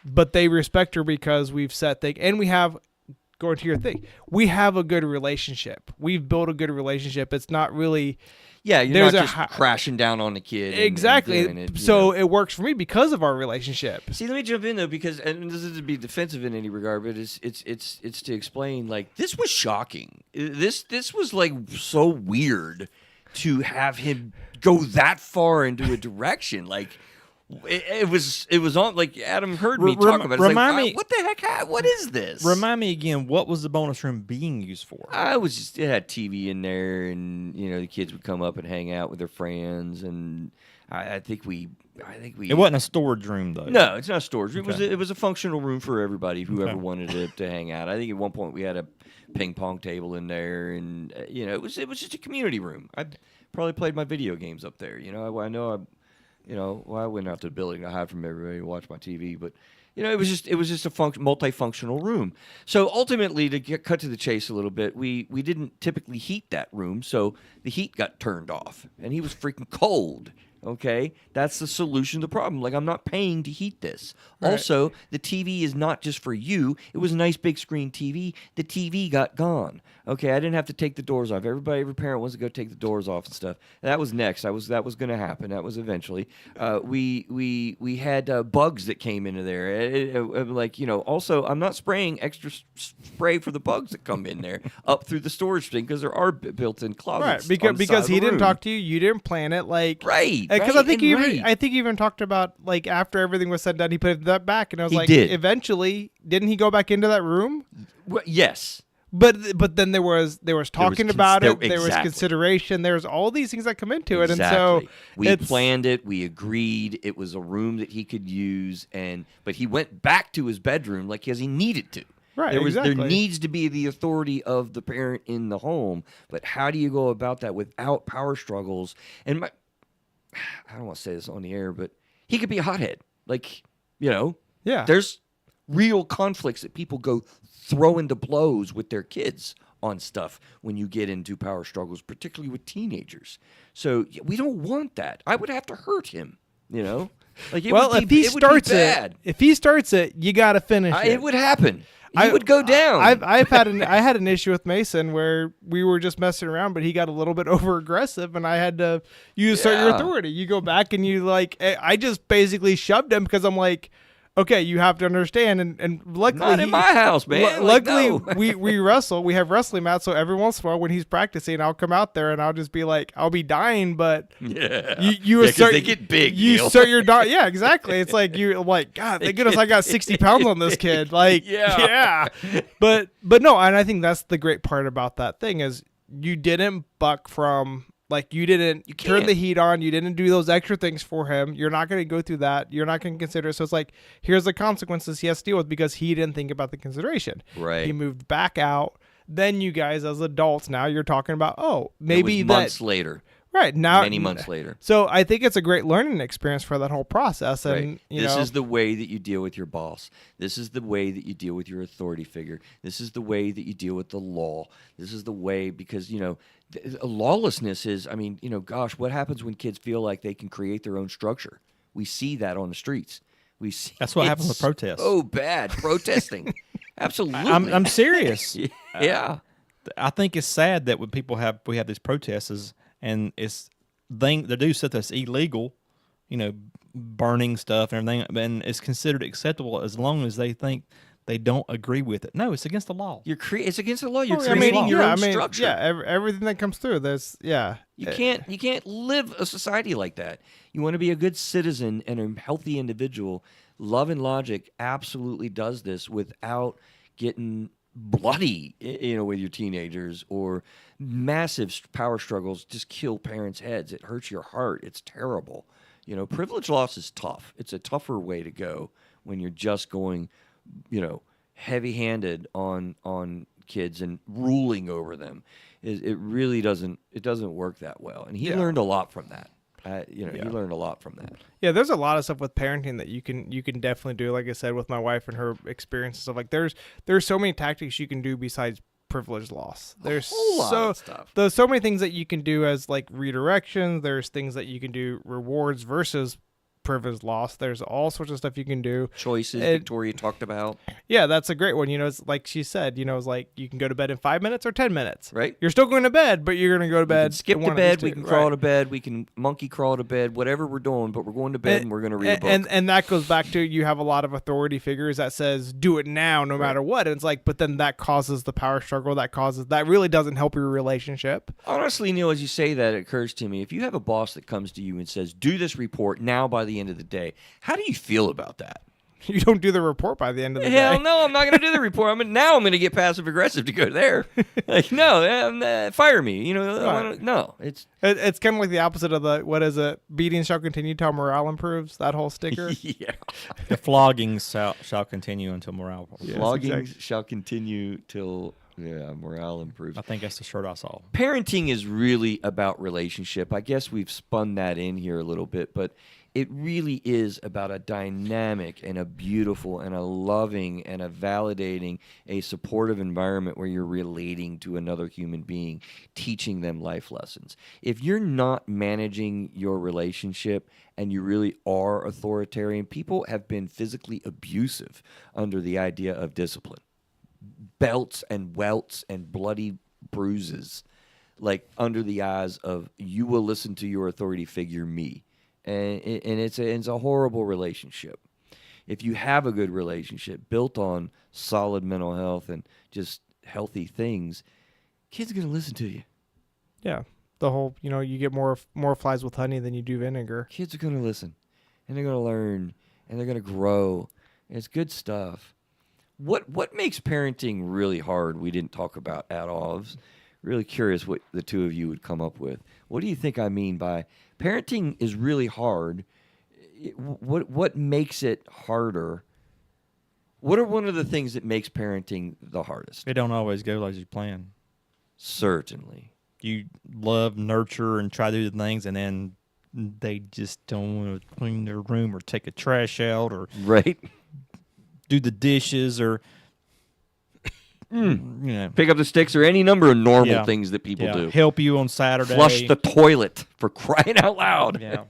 but they respect her because we've set things, and we have, going to your thing, we have a good relationship. We've built a good relationship. It's not really, Yeah, you're There's not a just hi- crashing down on the kid. exactly. And doing it, So it works for me because of our relationship. See, let me jump in though, because and this isn't to be defensive in any regard, but it's to explain. Like, this was shocking. This was like so weird to have him go that far into a direction. Like, it was on. Like, Adam heard me talk about it. It's remind like, me- what the heck? What is this? Remind me again, what was the bonus room being used for? It had TV in there, and the kids would come up and hang out with their friends, and I think we. It wasn't a storage room, though. No, it's not a storage room. Okay. It was a functional room for everybody, whoever Okay. wanted to hang out. I think at one point we had a ping pong table in there, and it was just a community room. I probably played my video games up there. I know I went out to the building to hide from everybody to watch my TV, but it was just a multifunctional room. So ultimately, to cut to the chase a little bit, we didn't typically heat that room, so the heat got turned off, and he was freaking cold. Okay, that's the solution to the problem. Like, I'm not paying to heat this. Right. Also, the TV is not just for you. It was a nice big screen TV. The TV got gone. Okay, I didn't have to take the doors off. Every parent wants to go take the doors off and stuff. That was next. That was going to happen. That was eventually. We had bugs that came into there. Also, I'm not spraying extra spray for the bugs that come in there up through the storage thing, because there are built-in closets. Right, on the because side he of the didn't room. talk to you, you didn't plan it, like Right. Because right, I think and right. you even talked about, like, after everything was said and done, he put that back, and I was He like, did. eventually, didn't he go back into that room? Well, yes. But then there was talking about it. There was exactly. consideration. There was all these things that come into it, and Exactly. so we it's- planned it. We agreed it was a room that he could use, but he went back to his bedroom because he needed to. Right, There exactly. needs to be the authority of the parent in the home, but how do you go about that without power struggles? And I don't want to say this on the air, but he could be a hothead. Yeah. There's real conflicts that people go throw into blows with their kids on stuff when you get into power struggles, particularly with teenagers. So we don't want that. I would have to hurt him, Like, it well, would if be, he it would be starts bad. if he starts it, you got to finish it. It would happen. He would go down. I had an issue with Mason where we were just messing around, but he got a little bit over aggressive, and I had to assert your Yeah. authority. You go back and you I just basically shoved him because I'm like, okay, you have to understand, and luckily Not in my house, man. luckily no. we wrestle. We have wrestling mats, so every once in a while when he's practicing, I'll come out there and I'll just be like, I'll be dying, but Yeah. you Yeah, 'cause assert they get big. You Neil. assert your yeah, exactly. It's like I'm like, God, thank goodness I got 60 pounds on this kid. Like, Yeah. But no, and I think that's the great part about that thing is you didn't buck from. Like, you didn't turn can't. the heat on. You didn't do those extra things for him. You're not going to go through that. You're not going to consider it. So it's like, here's the consequences he has to deal with because he didn't think about the consideration. Right. He moved back out. Then you guys, as adults, now you're talking about, It maybe was that. months later. Right. Now, Many months later. So I think it's a great learning experience for that whole process. And, Right. you This know, is the way that you deal with your boss. This is the way that you deal with your authority figure. This is the way that you deal with the law. This is the way because, lawlessness is, I mean, gosh, what happens when kids feel like they can create their own structure? We see that on the streets. We see That's what happens with it's protests. Oh, bad protesting. Absolutely. I'm serious. Yeah. I think it's sad that when we have these protests and they do stuff that's illegal, burning stuff and everything, and it's considered acceptable as long as they think they don't agree with it. No, it's against the law. It's against the law. You're Well, creating your own structure. Yeah, everything that comes through. You can't live a society like that. You want to be a good citizen and a healthy individual. Love and Logic absolutely does this without getting bloody, with your teenagers, or massive power struggles just kill parents' heads. It hurts your heart. It's terrible. Privilege loss is tough. It's a tougher way to go when you're just going, heavy-handed on kids and ruling over them. It really doesn't work that well. And he learned a lot from that. He learned a lot from that. Yeah, there's a lot of stuff with parenting that you can definitely do. Like I said, with my wife and her experience and stuff, like there's so many tactics you can do besides privilege loss. There's a whole lot of stuff. There's so many things that you can do as like redirections. There's things that you can do rewards versus privilege loss. There's all sorts of stuff you can do. Choices, Victoria talked about. Yeah, that's a great one. It's like she said, it's like you can go to bed in 5 minutes or 10 minutes. Right. You're still going to bed, but you're going to go to bed. We can skip to bed. We can crawl to bed. We can monkey crawl to bed. Whatever we're doing, but we're going to bed and we're going to read a book. And that goes back to, you have a lot of authority figures that says do it now, no matter what. And it's like, but then that causes the power struggle. That really doesn't help your relationship. Honestly, Neil, as you say that, it occurs to me, if you have a boss that comes to you and says, do this report now by the end of the day, how do you feel about that? You don't do the report by the end of the day. Hell no, I'm not going to do the report. I'm going to get passive aggressive to go there. Like, no, fire me. No, it's kind of like the opposite of the, what is it? Beating shall continue till morale improves. That whole sticker. Yeah. The floggings shall continue until morale improves. Yes, floggings shall continue till morale improves. I think that's the shirt I saw. Parenting is really about relationship. I guess we've spun that in here a little bit, but it really is about a dynamic and a beautiful and a loving and a validating, a supportive environment where you're relating to another human being, teaching them life lessons. If you're not managing your relationship and you really are authoritarian, people have been physically abusive under the idea of discipline. Belts and welts and bloody bruises, like under the eyes of, you will listen to your authority figure, me. And it's a horrible relationship. If you have a good relationship built on solid mental health and just healthy things, kids are going to listen to you. Yeah. The whole, you get more flies with honey than you do vinegar. Kids are going to listen, and they're going to learn, and they're going to grow. And it's good stuff. What makes parenting really hard we didn't talk about at all. I was really curious what the two of you would come up with. What do you think I mean by parenting is really hard? What makes it harder? What are one of the things that makes parenting the hardest? It don't always go as you plan. Certainly. You love, nurture, and try to do the things, and then they just don't want to clean their room or take a trash out or right. do the dishes or pick up the sticks or any number of normal things that people do. Help you on Saturday. Flush the toilet, for crying out loud. Yeah.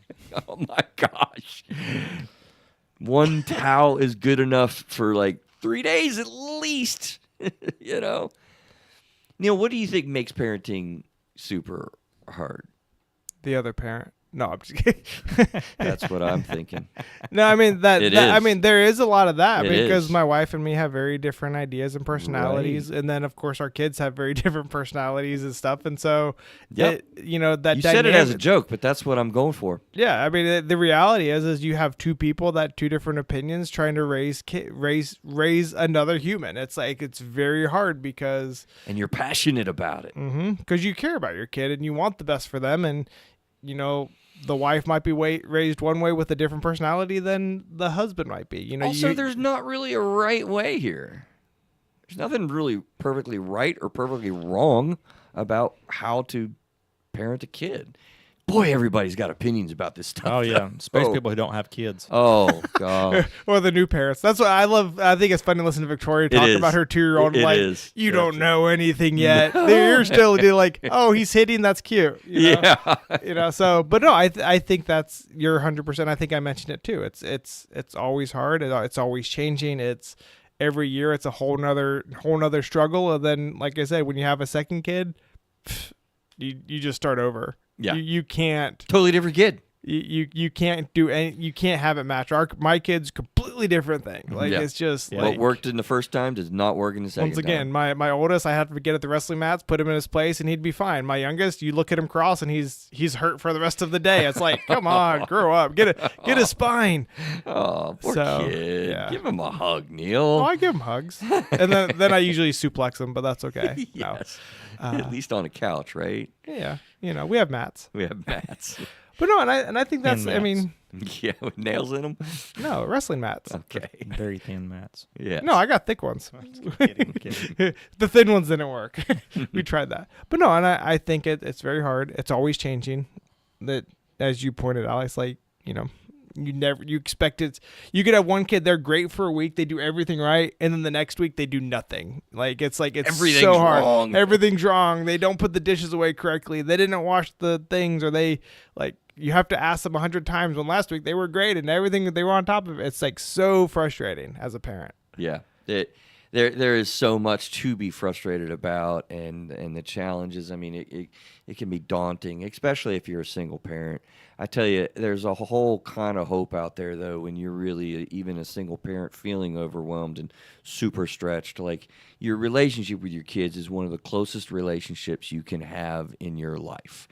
Oh my gosh. One towel is good enough for like 3 days at least. Neil, what do you think makes parenting super hard? The other parent. No, I'm just kidding. That's what I'm thinking. No, I mean I mean, there is a lot of that because is. my wife and me have very different ideas and personalities, and then of course our kids have very different personalities and stuff, and so that you dynamic, said it as a joke, but that's what I'm going for. Yeah, I mean the reality is you have two people that two different opinions trying to raise another human. It's like it's very hard because and you're passionate about it. Because you care about your kid and you want the best for them, and the wife might be raised one way with a different personality than the husband might be. Also, there's not really a right way here. There's nothing really perfectly right or perfectly wrong about how to parent a kid. Boy, everybody's got opinions about this stuff. Oh yeah, especially Oh. people who don't have kids. Oh God. Or the new parents. That's what I love. I think it's funny to listen to Victoria talk is. about her 2-year-old. It Like, is. you That's don't it. know anything yet. You're still like, oh, he's hitting. That's cute. You know? Yeah. You know, so, but no, I think that's, you're 100%. I think I mentioned it too. It's always hard. It's always changing. It's every year. It's a whole nother struggle. And then, like I said, when you have a second kid, you just start over. Yeah. You can't. Totally different kid. You can't do any. You can't have it match. My kid's completely different thing. Like Yeah. it's just Yeah. like, What worked in the first time does not work in the second once again, my oldest, I had to get at the wrestling mats, put him in his place, and he'd be fine. My youngest, you look at him cross, and he's hurt for the rest of the day. It's like, come on, grow up, get a spine. time. Oh, poor So, kid. yeah. Give him a hug, Neil. Oh, I give him hugs, and then I usually suplex him, but that's okay. No. Yes. At least on a couch, right? Yeah, we have mats, We have mats. but no, and I think that's, Thin I mean, Yeah, with nails in them. no wrestling mats. Okay. Very thin mats. Yeah. No, I got thick ones. Kidding, kidding. The thin ones didn't work. We tried that, but no, and I think it's very hard. It's always changing. That, as you pointed out, it's like, you expect it. You could have one kid, they're great for a week, they do everything right, and then the next week they do nothing. Like it's Everything's so hard. wrong. Everything's wrong. They don't put the dishes away correctly. They didn't wash the things, or they like. You have to ask them 100 times. When last week they were great and everything, they were on top of it. It's like so frustrating as a parent. Yeah. There is so much to be frustrated about, and the challenges. I mean, it can be daunting, especially if you're a single parent. I tell you, there's a whole kind of hope out there, though, when you're really even a single parent feeling overwhelmed and super stretched. Like, your relationship with your kids is one of the closest relationships you can have in your life.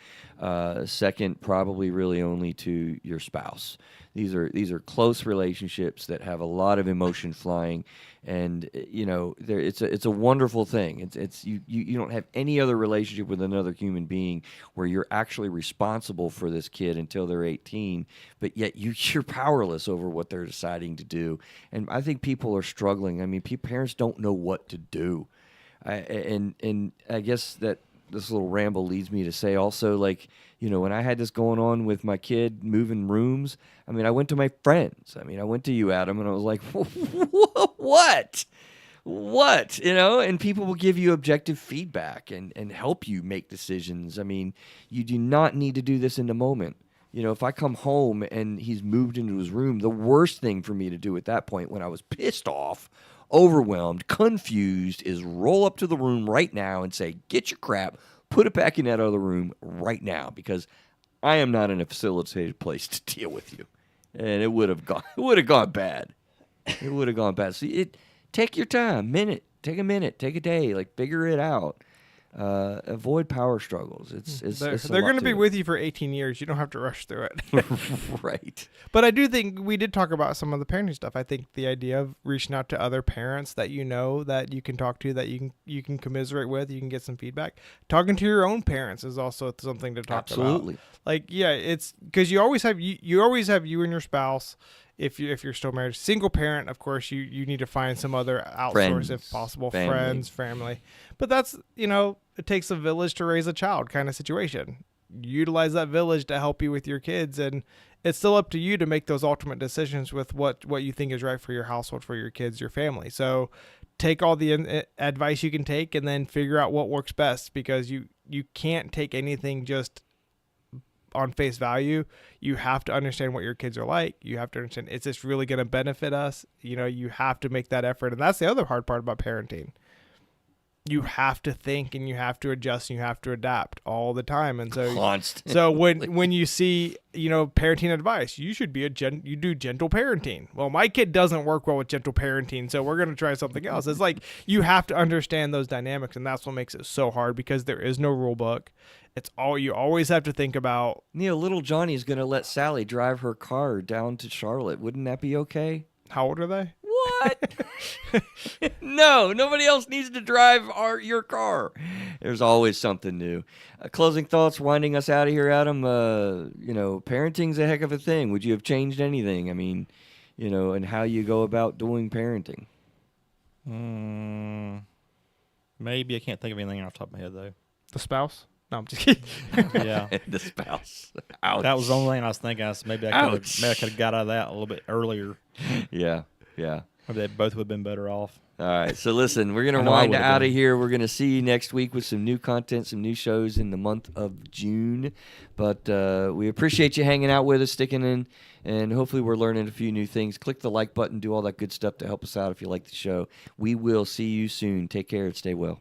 Second, probably really only to your spouse. These are close relationships that have a lot of emotion flying, and it's a wonderful thing. You don't have any other relationship with another human being where you're actually responsible for this kid until they're 18, but yet you're powerless over what they're deciding to do. And I think people are struggling. I mean, parents don't know what to do, and I guess that this little ramble leads me to say also, like, when I had this going on with my kid moving rooms, I mean, I went to my friends. I mean, I went to you, Adam, and I was like, what? And people will give you objective feedback and help you make decisions. I mean, you do not need to do this in the moment. If I come home and he's moved into his room, the worst thing for me to do at that point, when I was pissed off, overwhelmed, confused, is roll up to the room right now and say, get your crap, put it back in that other room right now, because I am not in a facilitated place to deal with you. And it would have gone bad. It would have gone bad. So take your time, take a minute, take a day, like, figure it out. Avoid power struggles. They're going to be with you for 18 years. You don't have to rush through it. Right. But I do think we did talk about some of the parenting stuff. I think the idea of reaching out to other parents that that you can talk to, that you can commiserate with, you can get some feedback. Talking to your own parents is also something to talk Absolutely. about. Like, yeah, it's because you always have you and your spouse. If you're still married, single parent, of course, you need to find some other outsource Friends, if possible, family. friends, family. But that's, it takes a village to raise a child kind of situation. Utilize that village to help you with your kids, and it's still up to you to make those ultimate decisions with what you think is right for your household, for your kids, your family. So take all the advice you can take, and then figure out what works best, because you can't take anything just on face value. You have to understand what your kids are like. You have to understand, is this really going to benefit us? You have to make that effort. And that's the other hard part about parenting. You have to think, and you have to adjust, and you have to adapt all the time. And so Constantly. So when you see, parenting advice, you should be you do gentle parenting. Well, my kid doesn't work well with gentle parenting, so we're going to try something else. It's like, you have to understand those dynamics, and that's what makes it so hard, because there is no rule book. It's all, you always have to think about. Little Johnny's going to let Sally drive her car down to Charlotte. Wouldn't that be okay? How old are they? What? No, nobody else needs to drive your car. There's always something new. Closing thoughts, winding us out of here, Adam. Parenting's a heck of a thing. Would you have changed anything? I mean, and how you go about doing parenting. Maybe. I can't think of anything off the top of my head, though. The spouse? No, I'm just kidding. Yeah. The spouse. Ouch. That was the only thing I was thinking. Maybe I could Ouch. have got out of that a little bit earlier. Yeah. Maybe they both would have been better off. All right. So listen, we're gonna I know I wind would've out of been. here. We're gonna see you next week with some new content, some new shows in the month of June. But we appreciate you hanging out with us, sticking in, and hopefully we're learning a few new things. Click the like button, do all that good stuff to help us out if you like the show. We will see you soon. Take care and stay well.